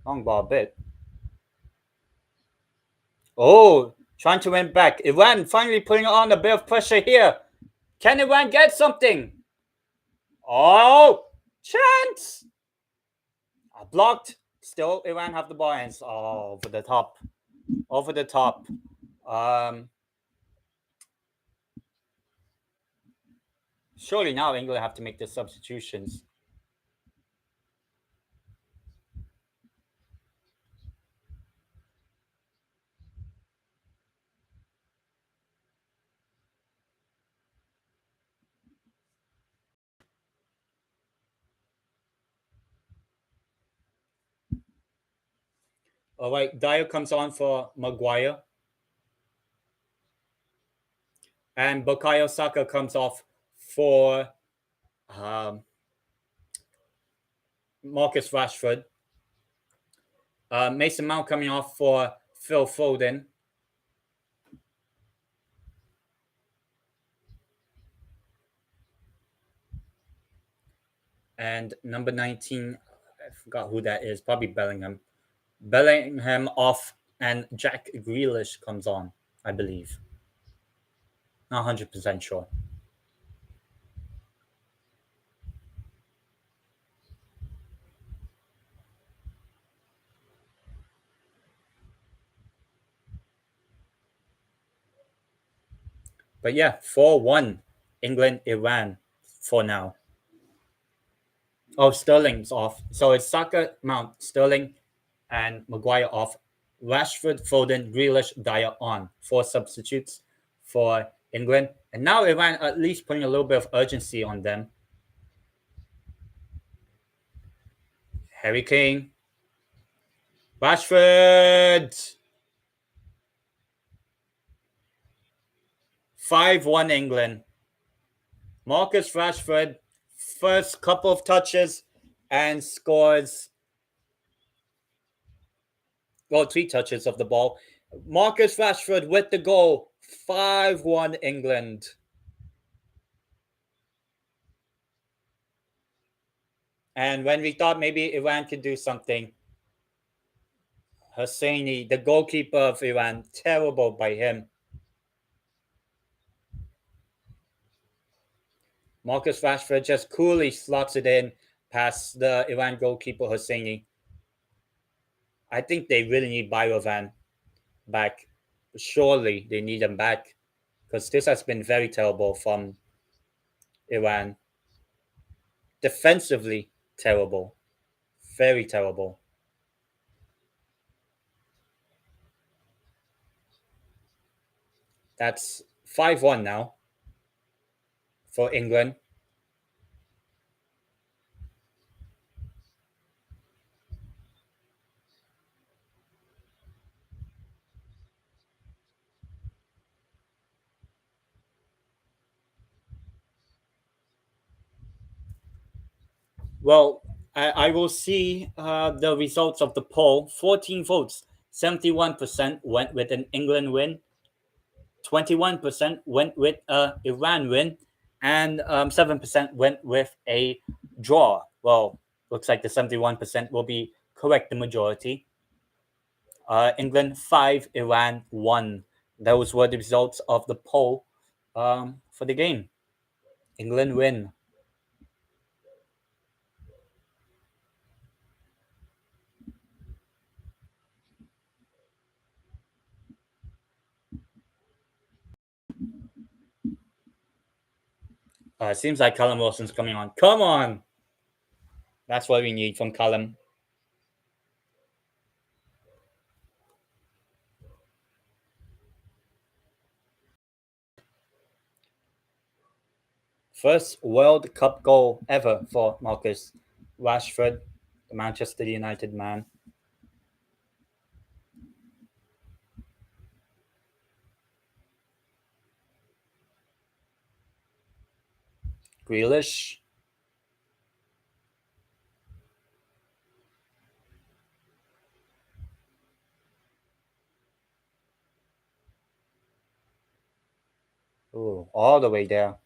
Long ball bit. Oh, trying to win back. Iran finally putting on a bit of pressure here. Can Iran get something? Oh, chance! Blocked. Still, Iran have the ball and over the top. Over the top. Surely now England have to make the substitutions. All right, Dyer comes on for Maguire. And Bukayo Saka comes off for Marcus Rashford. Mason Mount coming off for Phil Foden. And number 19, I forgot who that is. Probably Bellingham. Bellingham off, and Jack Grealish comes on, I believe. Not 100% sure. But yeah, 4-1 England, Iran for now. Oh, Sterling's off. So it's Saka, Mount, Sterling, and Maguire off. Rashford, Foden, Grealish, Dyer on. 4 substitutes for England. And now Iran at least putting a little bit of urgency on them. Harry Kane. Rashford. 5-1 England. Marcus Rashford, first couple of touches and scores, well, 3 touches of the ball. Marcus Rashford with the goal. 5-1 England. And when we thought maybe Iran could do something, Hosseini, the goalkeeper of Iran, terrible by him. Marcus Rashford just coolly slots it in past the Iran goalkeeper Hosseini. I think they really need Bayrovan back. Surely they need him back because this has been very terrible from Iran. Defensively, terrible. Very terrible. That's 5-1 now for England. Well, I will see the results of the poll. 14 votes. 71% went with an England win. 21% went with a Iran win. And 7% went with a draw. Well, looks like the 71% will be correct, the majority. England 5, Iran 1. Those were the results of the poll for the game. England win. Seems like Callum Wilson's coming on. Come on! That's what we need from Callum. First World Cup goal ever for Marcus Rashford, the Manchester United man. Grealish. Ooh, all the way there.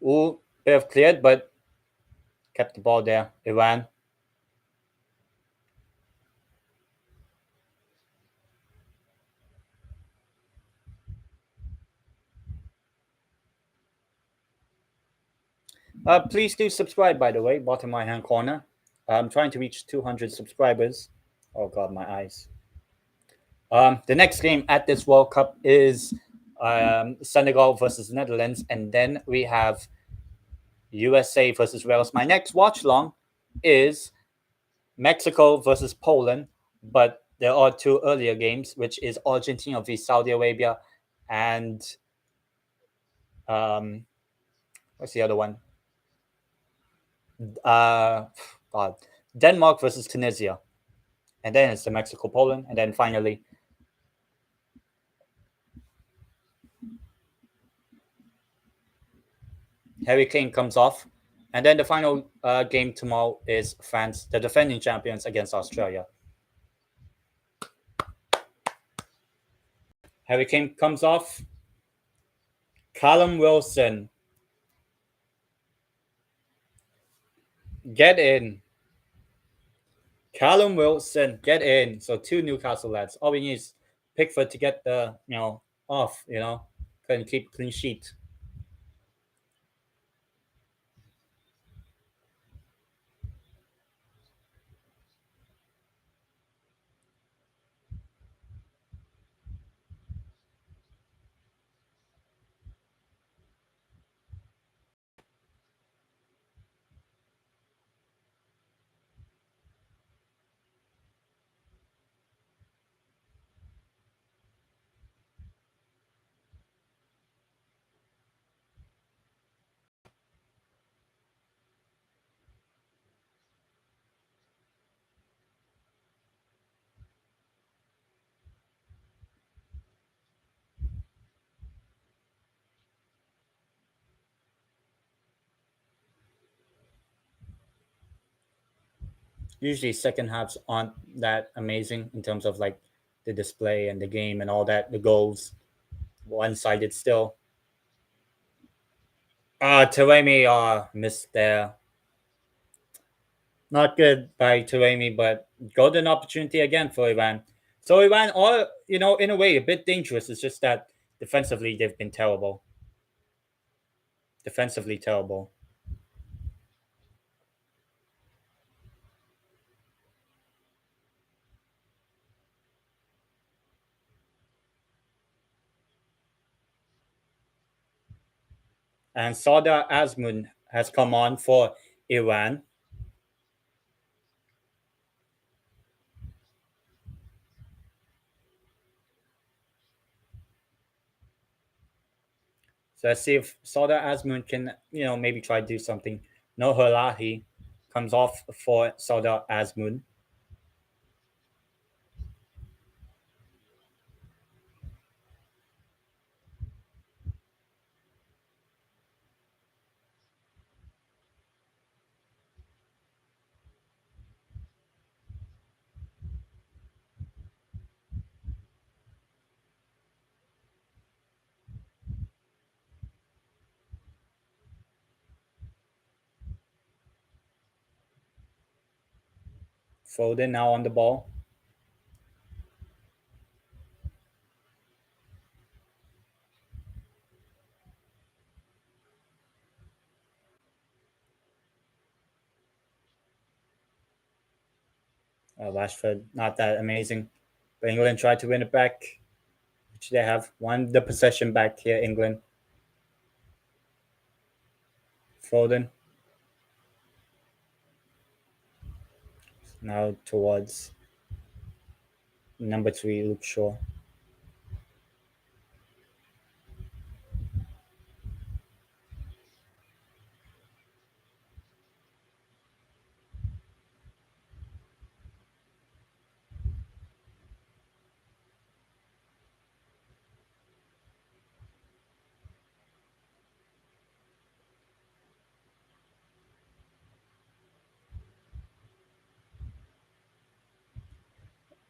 Ooh, bit of cleared, but kept the ball there. Iran. Please do subscribe, by the way, bottom right hand corner. I'm trying to reach 200 subscribers. Oh, God, my eyes. The next game at this World Cup is Senegal versus Netherlands, and then we have USA versus Wales. My next watch along is Mexico versus Poland, but there are two earlier games, which is Argentina versus Saudi Arabia, and what's the other one? God, Denmark versus Tunisia, and then it's the Mexico Poland, and then finally Harry Kane comes off, and then the final game tomorrow is France, the defending champions, against Australia. Harry Kane comes off. Callum Wilson, get in. Callum Wilson, get in. So two Newcastle lads. All we need is Pickford to get the off. Couldn't keep clean sheet. Usually, second halves aren't that amazing in terms of like the display and the game and all that. The goals, one sided still. Taremi missed there. Not good by Taremi, but golden opportunity again for Iran. So Iran are, in a way, a bit dangerous. It's just that defensively they've been terrible. Defensively terrible. And Sada Azmoun has come on for Iran. So let's see if Sada Azmoun can, maybe try to do something. No Halahi comes off for Sada Azmoun. Foden now on the ball. Rashford, not that amazing. But England tried to win it back, which they have won the possession back here, England. Foden now towards number 3, Luke Shaw.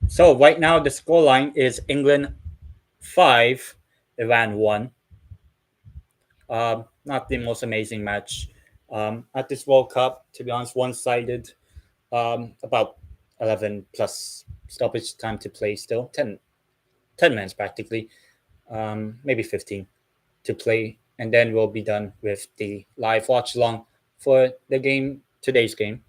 So right now the scoreline is England 5, Iran 1. Not the most amazing match at this World Cup. To be honest, one-sided. About 11 plus stoppage time to play still. 10 minutes practically. Maybe 15 to play. And then we'll be done with the live watch along for the game, today's game.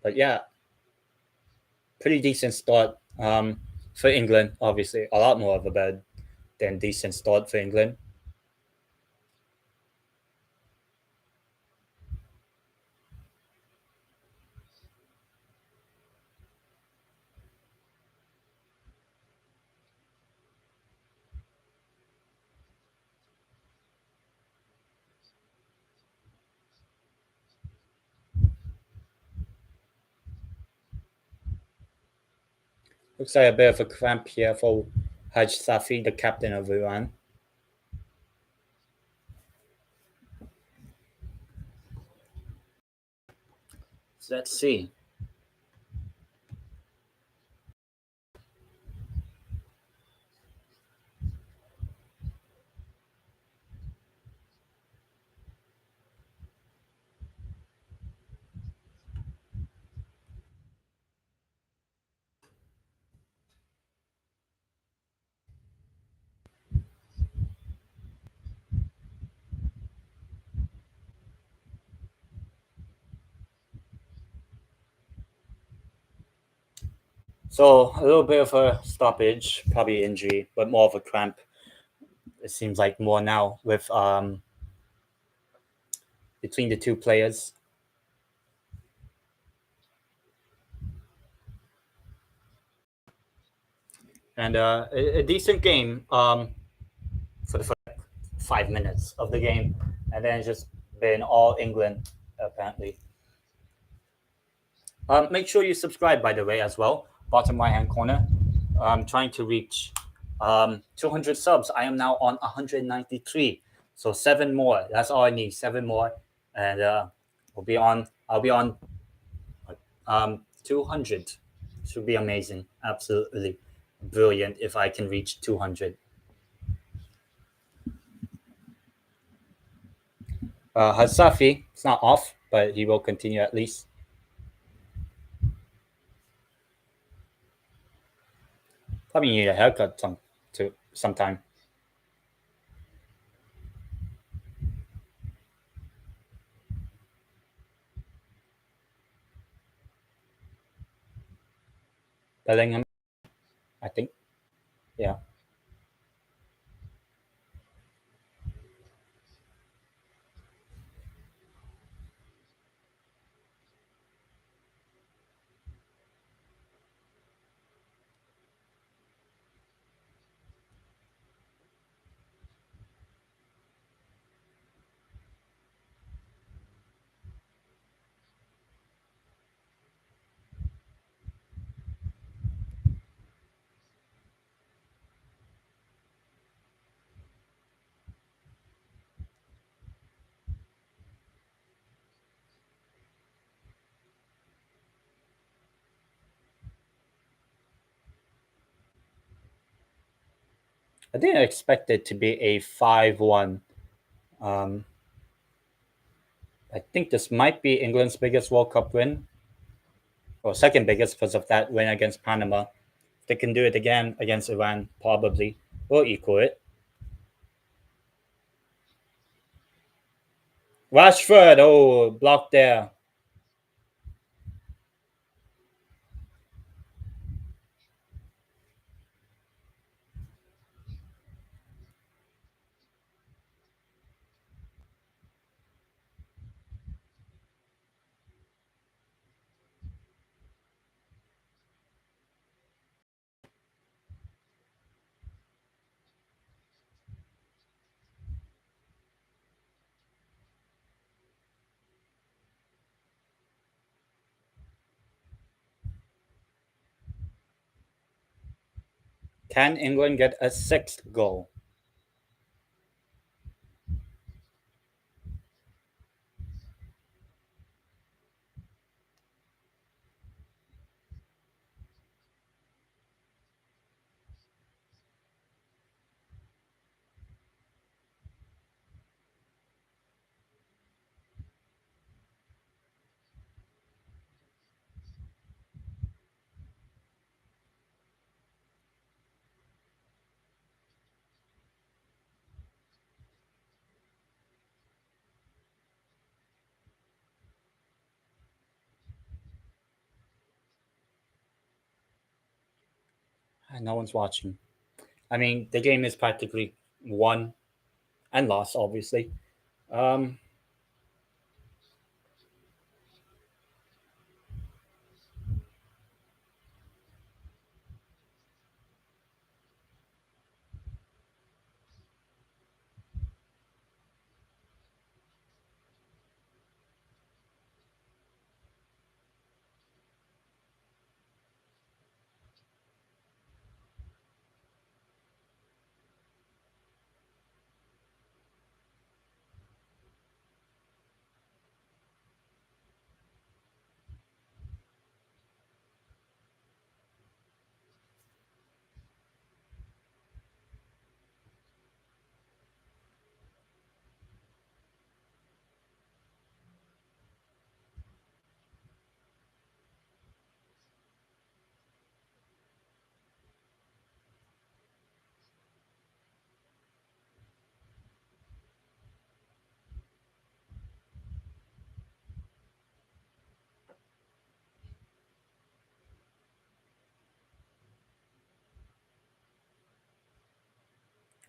But yeah, pretty decent start for England, obviously. A lot more of a bad than decent start for England. Looks like a bit of a cramp here for Haj Safi, the captain of Iran. So let's see. So a little bit of a stoppage, probably injury, but more of a cramp. It seems like more now with between the two players. And a decent game for the first 5 minutes of the game, and then it's just been all England apparently. Make sure you subscribe, by the way, as well. Bottom right hand corner. I'm trying to reach 200 subs. I am now on 193. So seven more. That's all I need. Seven more, and we'll be on. I'll be on 200. Should be amazing. Absolutely brilliant if I can reach 200. Hasafi, it's not off, but he will continue at least. Probably need a haircut sometime. Bellingham, I think. Yeah. I didn't expect it to be a 5-1. Um, I think this might be England's biggest World Cup win, or second biggest because of that win against Panama. If they can do it again against Iran, probably will equal it. Rashford, oh, blocked there. Can England get a sixth goal? No one's watching. I mean, the game is practically won and lost, obviously. Um,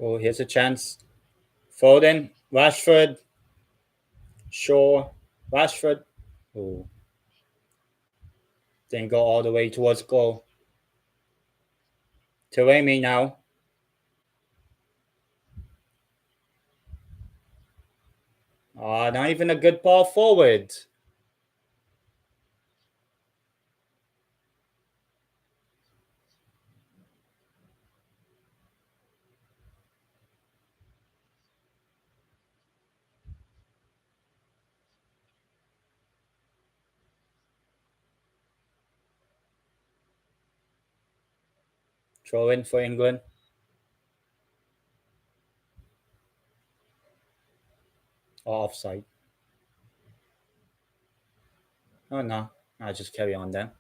oh, here's a chance. Foden, Rashford, Shaw, Rashford. Oh, didn't go all the way towards goal. Taremi now. Not even a good ball forward. Throw in for England. Or offside. Oh no. I'll just carry on then.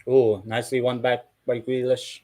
Oh, nicely won back by Grealish.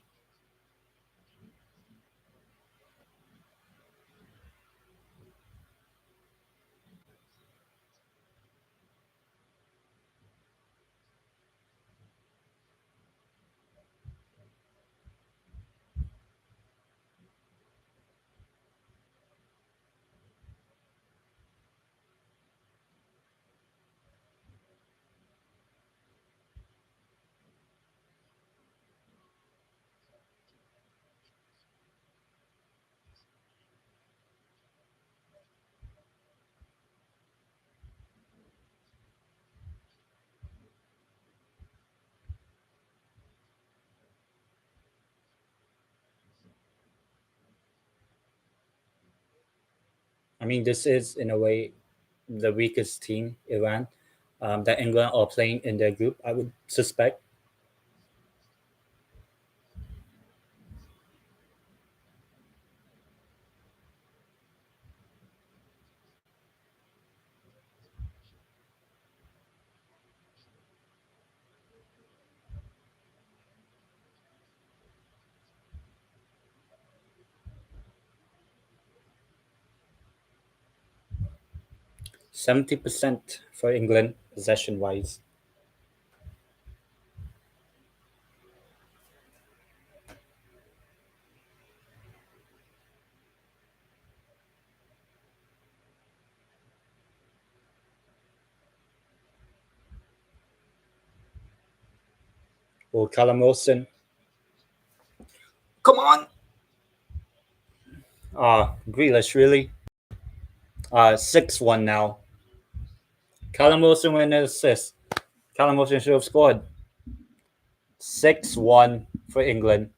I mean, this is in a way the weakest team, Iran, that England are playing in their group. I would suspect. 70% for England possession wise. Oh, Callum Wilson. Come on. Grealish, really? 6-1 now. Callum Wilson with an assist. Callum Wilson should have scored. 6-1 for England.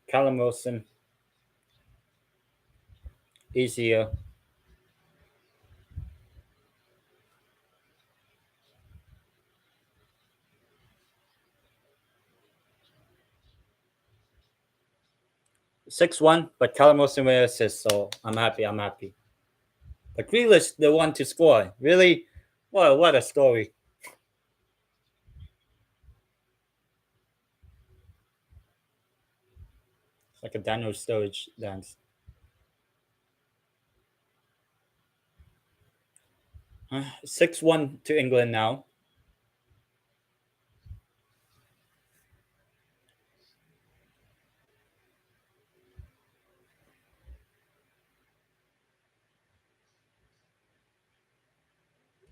Callum Wilson. Easier. Six one, but Callum Wilson with an assist, so I'm happy. I'm happy. But Grealish, the one to score, really? Well, what a story! It's like a Daniel Sturridge dance. 6-1 to England now.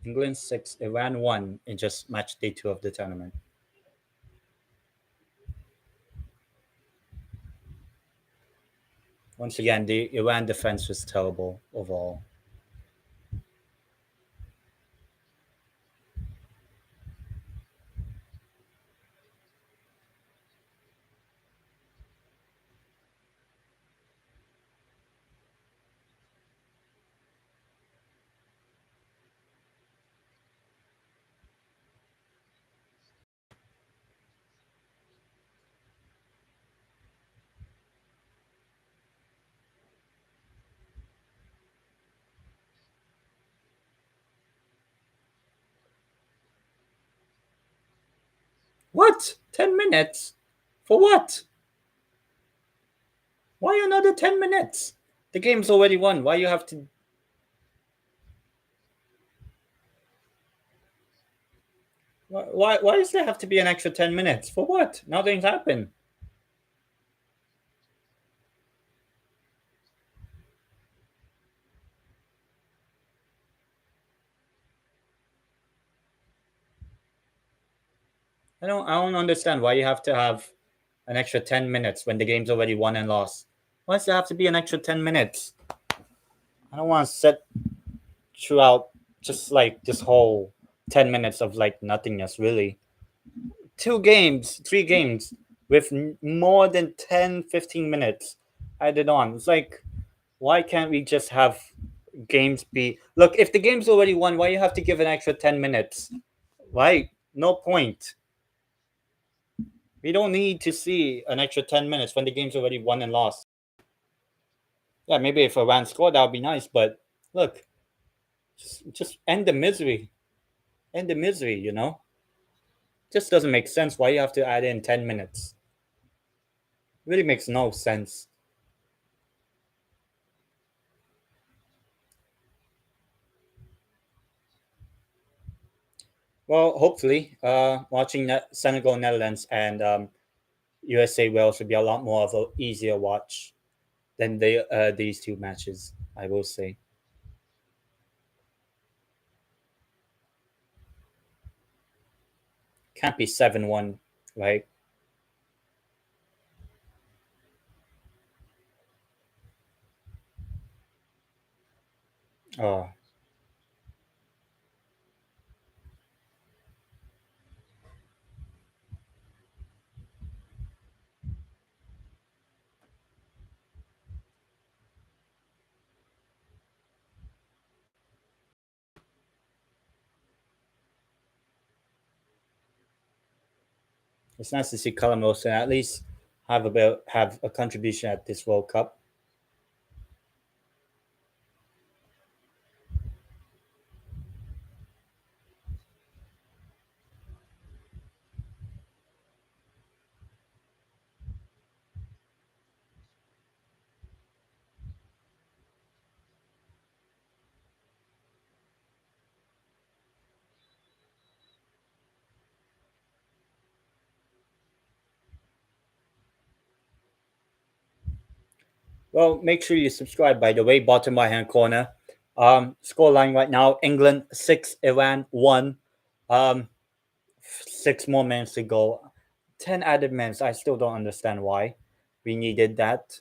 England 6, Iran 1 in just match day 2 of the tournament. Once again, the Iran defense was terrible overall. What? 10 minutes? For what? Why another 10 minutes? The game's already won. Why you have to? Why does there have to be an extra 10 minutes? For what? Nothing's happened. I don't understand why you have to have an extra 10 minutes when the game's already won and lost. Why does there have to be an extra 10 minutes? I don't want to sit throughout just like this whole 10 minutes of like nothingness, really. 2 games, 3 games with more than 10, 15 minutes added on. It's like, why can't we just have games be. Look, if the game's already won, why you have to give an extra 10 minutes? Right? No point. We don't need to see an extra 10 minutes when the game's already won and lost. Yeah, maybe if Iran scored, that would be nice, but look, just end the misery. End the misery, Just doesn't make sense why you have to add in 10 minutes. Really makes no sense. Well, hopefully, watching Senegal, Netherlands, and USA Wales would be a lot more of an easier watch than these two matches, I will say. Can't be 7-1, right? Oh, it's nice to see Callum Wilson at least have a contribution at this World Cup. Well, make sure you subscribe, by the way, bottom right hand corner. Score line right now: England 6, Iran 1. 6 more minutes to go. 10 added minutes. I still don't understand why we needed that.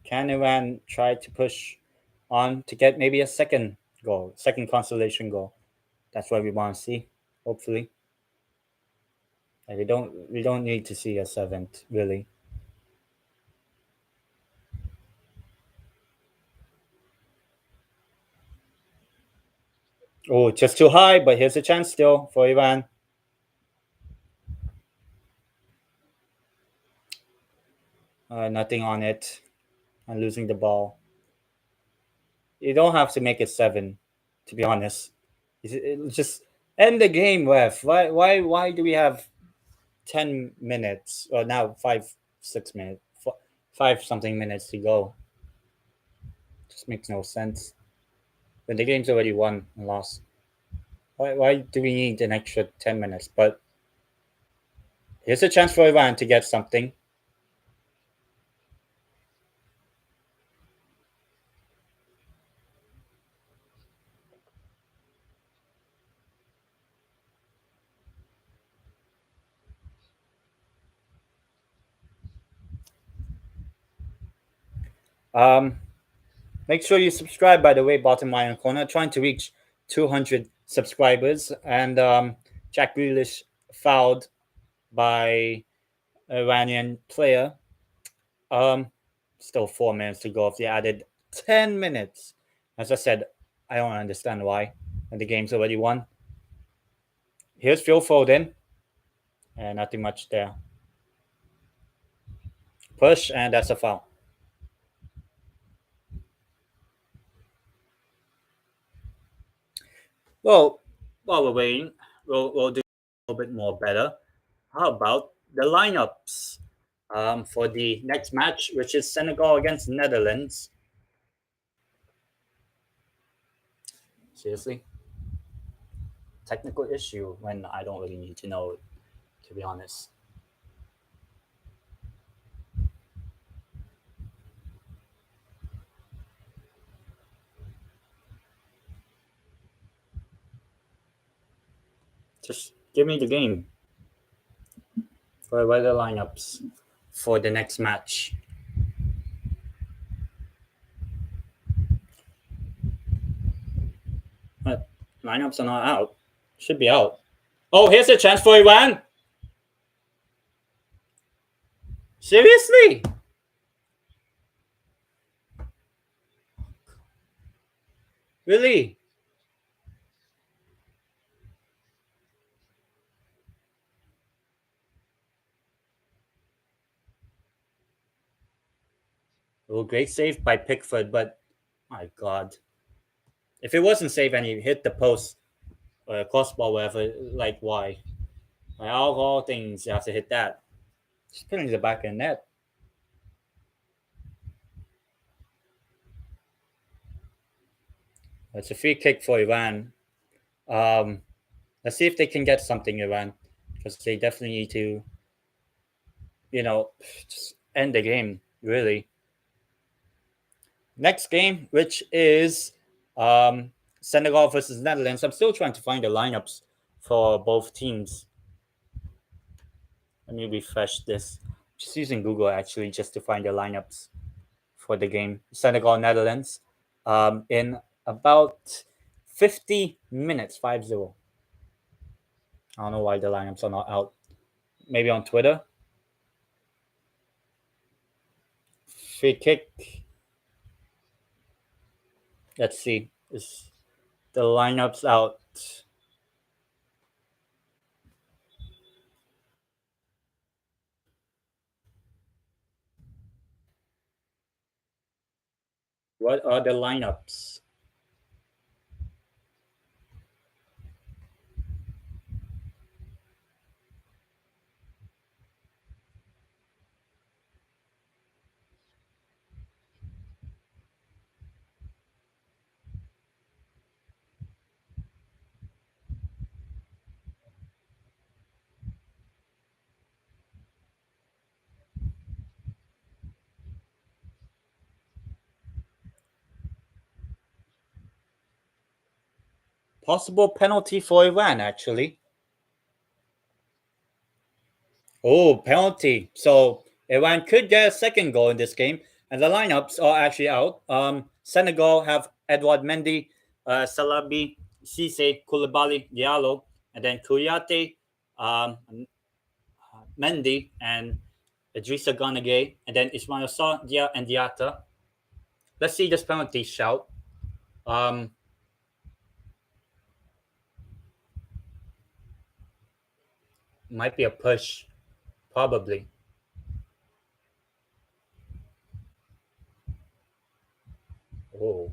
Can Iran try to push on to get maybe a second goal, second consolation goal? That's what we want to see, hopefully. Like, we don't need to see a seventh, really. Oh, just too high, but here's a chance still for Iran. Nothing on it. And losing the ball. You don't have to make it 7, to be honest. Just end the game, ref. Why do we have 10 minutes or now 5 6 minutes, 5 something minutes to go? Just makes no sense. When the game's already won and lost. Why do we need an extra 10 minutes? But here's a chance for Iran to get something. Um, Make sure you subscribe, by the way, bottom right corner. Trying to reach 200 subscribers. And Jack Grealish fouled by Iranian player. Um, Still 4 minutes to go. If they added 10 minutes, as I said, I don't understand why. And the game's already won. Here's Phil Foden, and nothing much there. Push, and that's a foul. Well, while we're waiting, we'll do a little bit more better. How about the lineups for the next match, which is Senegal against Netherlands? Seriously? Technical issue when I don't really need to know it, to be honest. Just give me the game for weather lineups for the next match. But lineups are not out. Should be out. Oh, here's a chance for Iran. Seriously? Really? Oh, great save by Pickford, but my God. If it wasn't safe and he hit the post or a crossbar, whatever, like why? Like all things, you have to hit that. Just putting the back in net. It's a free kick for Iran. Um, let's see if they can get something, Iran, because they definitely need to, just end the game, really. Next game, which is Senegal versus Netherlands. I'm still trying to find the lineups for both teams. Let me refresh this. Just using Google actually just to find the lineups for the game. Senegal Netherlands in about 50 minutes, 5-0. I don't know why the lineups are not out. Maybe on Twitter. Free kick. Let's see. Is the lineups out? What are the lineups? Possible penalty for Iran, actually. Oh, penalty. So Iran could get a second goal in this game. And the lineups are actually out. Senegal have Edouard Mendy, Salabi, Cisse, Koulibaly, Diallo, and then Kouyaté, um, Mendy, and Idrissa Gana and then Ismail Sarr, Dia, and Diatta. Let's see this penalty shout. Um, might be a push, probably. Oh.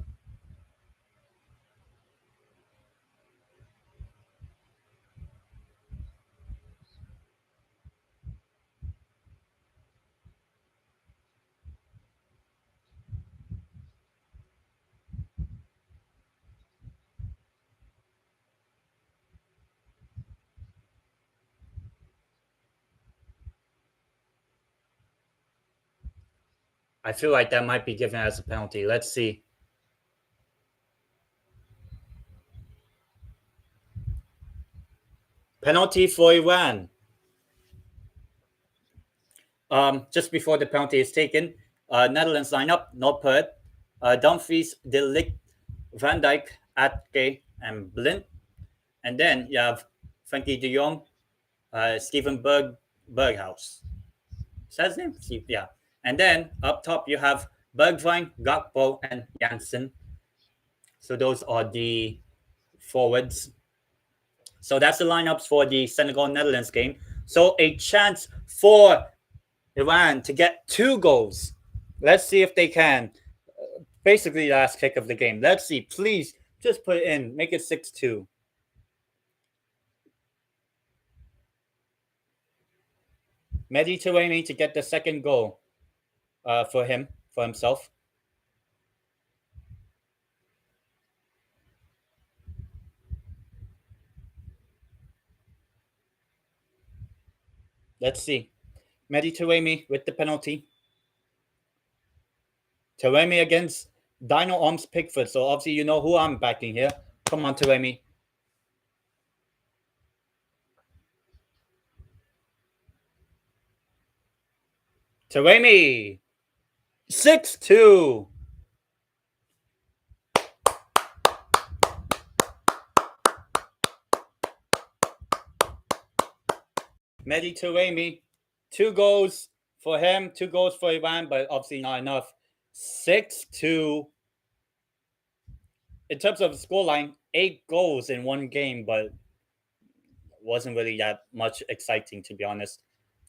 I feel like that might be given as a penalty. Let's see. Penalty for Iran. Just before the penalty is taken, Netherlands lineup: Noppert, Dumfries, De Ligt, Van Dijk, Atke, and Blind. And then you have Frankie de Jong, Steven Berghaus. Is that his name? Yeah. And then up top you have Bergwijn, Gakpo, and Janssen. So those are the forwards. So that's the lineups for the Senegal Netherlands game. So a chance for Iran to get 2 goals. Let's see if they can. Basically, last kick of the game. Let's see. Please just put it in. Make it 6-2. Mehdi Taremi to get the second goal for himself. Let's see. Mehdi Taremi with the penalty. Taremi against Dino Arms Pickford. So obviously you know who I'm backing here. Come on, Taremi. Taremi. 6-2. Mehdi Taremi. 2 goals for him, 2 goals for Iran, but obviously not enough. 6-2. In terms of the scoreline, 8 goals in one game, but wasn't really that much exciting, to be honest.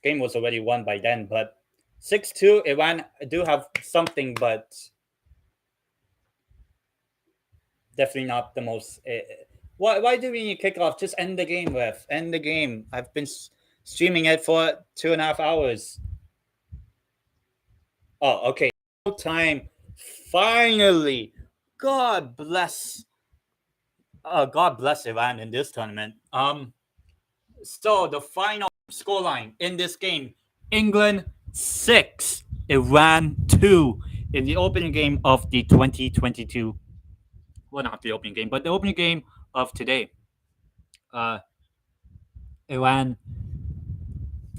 Game was already won by then, but 6-2, Iran do have something, but definitely not the most. Why do we need kickoff? Just end the game, ref. End the game. I've been streaming it for 2.5 hours. Oh, okay. Time. Finally. God bless. God bless Iran in this tournament. So the final scoreline in this game: England 6, Iran 2 in the opening game of the 2022. Well, not the opening game, but the opening game of today. Iran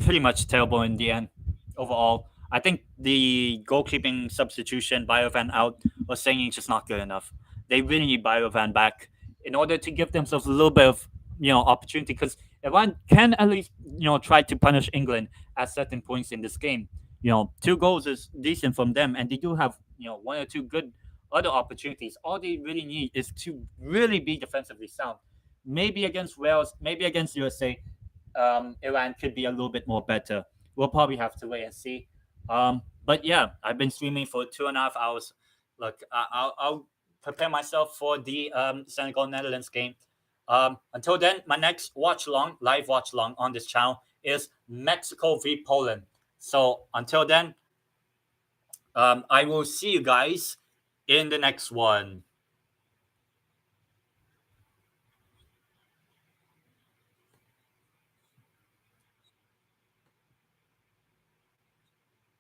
pretty much terrible in the end overall. I think the goalkeeping substitution, Biovan out, was saying it's just not good enough. They really need Biovan back in order to give themselves a little bit of opportunity, because Iran can at least try to punish England at certain points in this game. 2 goals is decent from them, and they do have 1 or 2 good other opportunities. All they really need is to really be defensively sound. Maybe against Wales, maybe against USA, Iran could be a little bit more better. We'll probably have to wait and see. But yeah, I've been streaming for 2.5 hours. Look, I'll prepare myself for the Senegal Netherlands game. Until then, my next live watch along on this channel is Mexico v Poland. So until then, I will see you guys in the next one.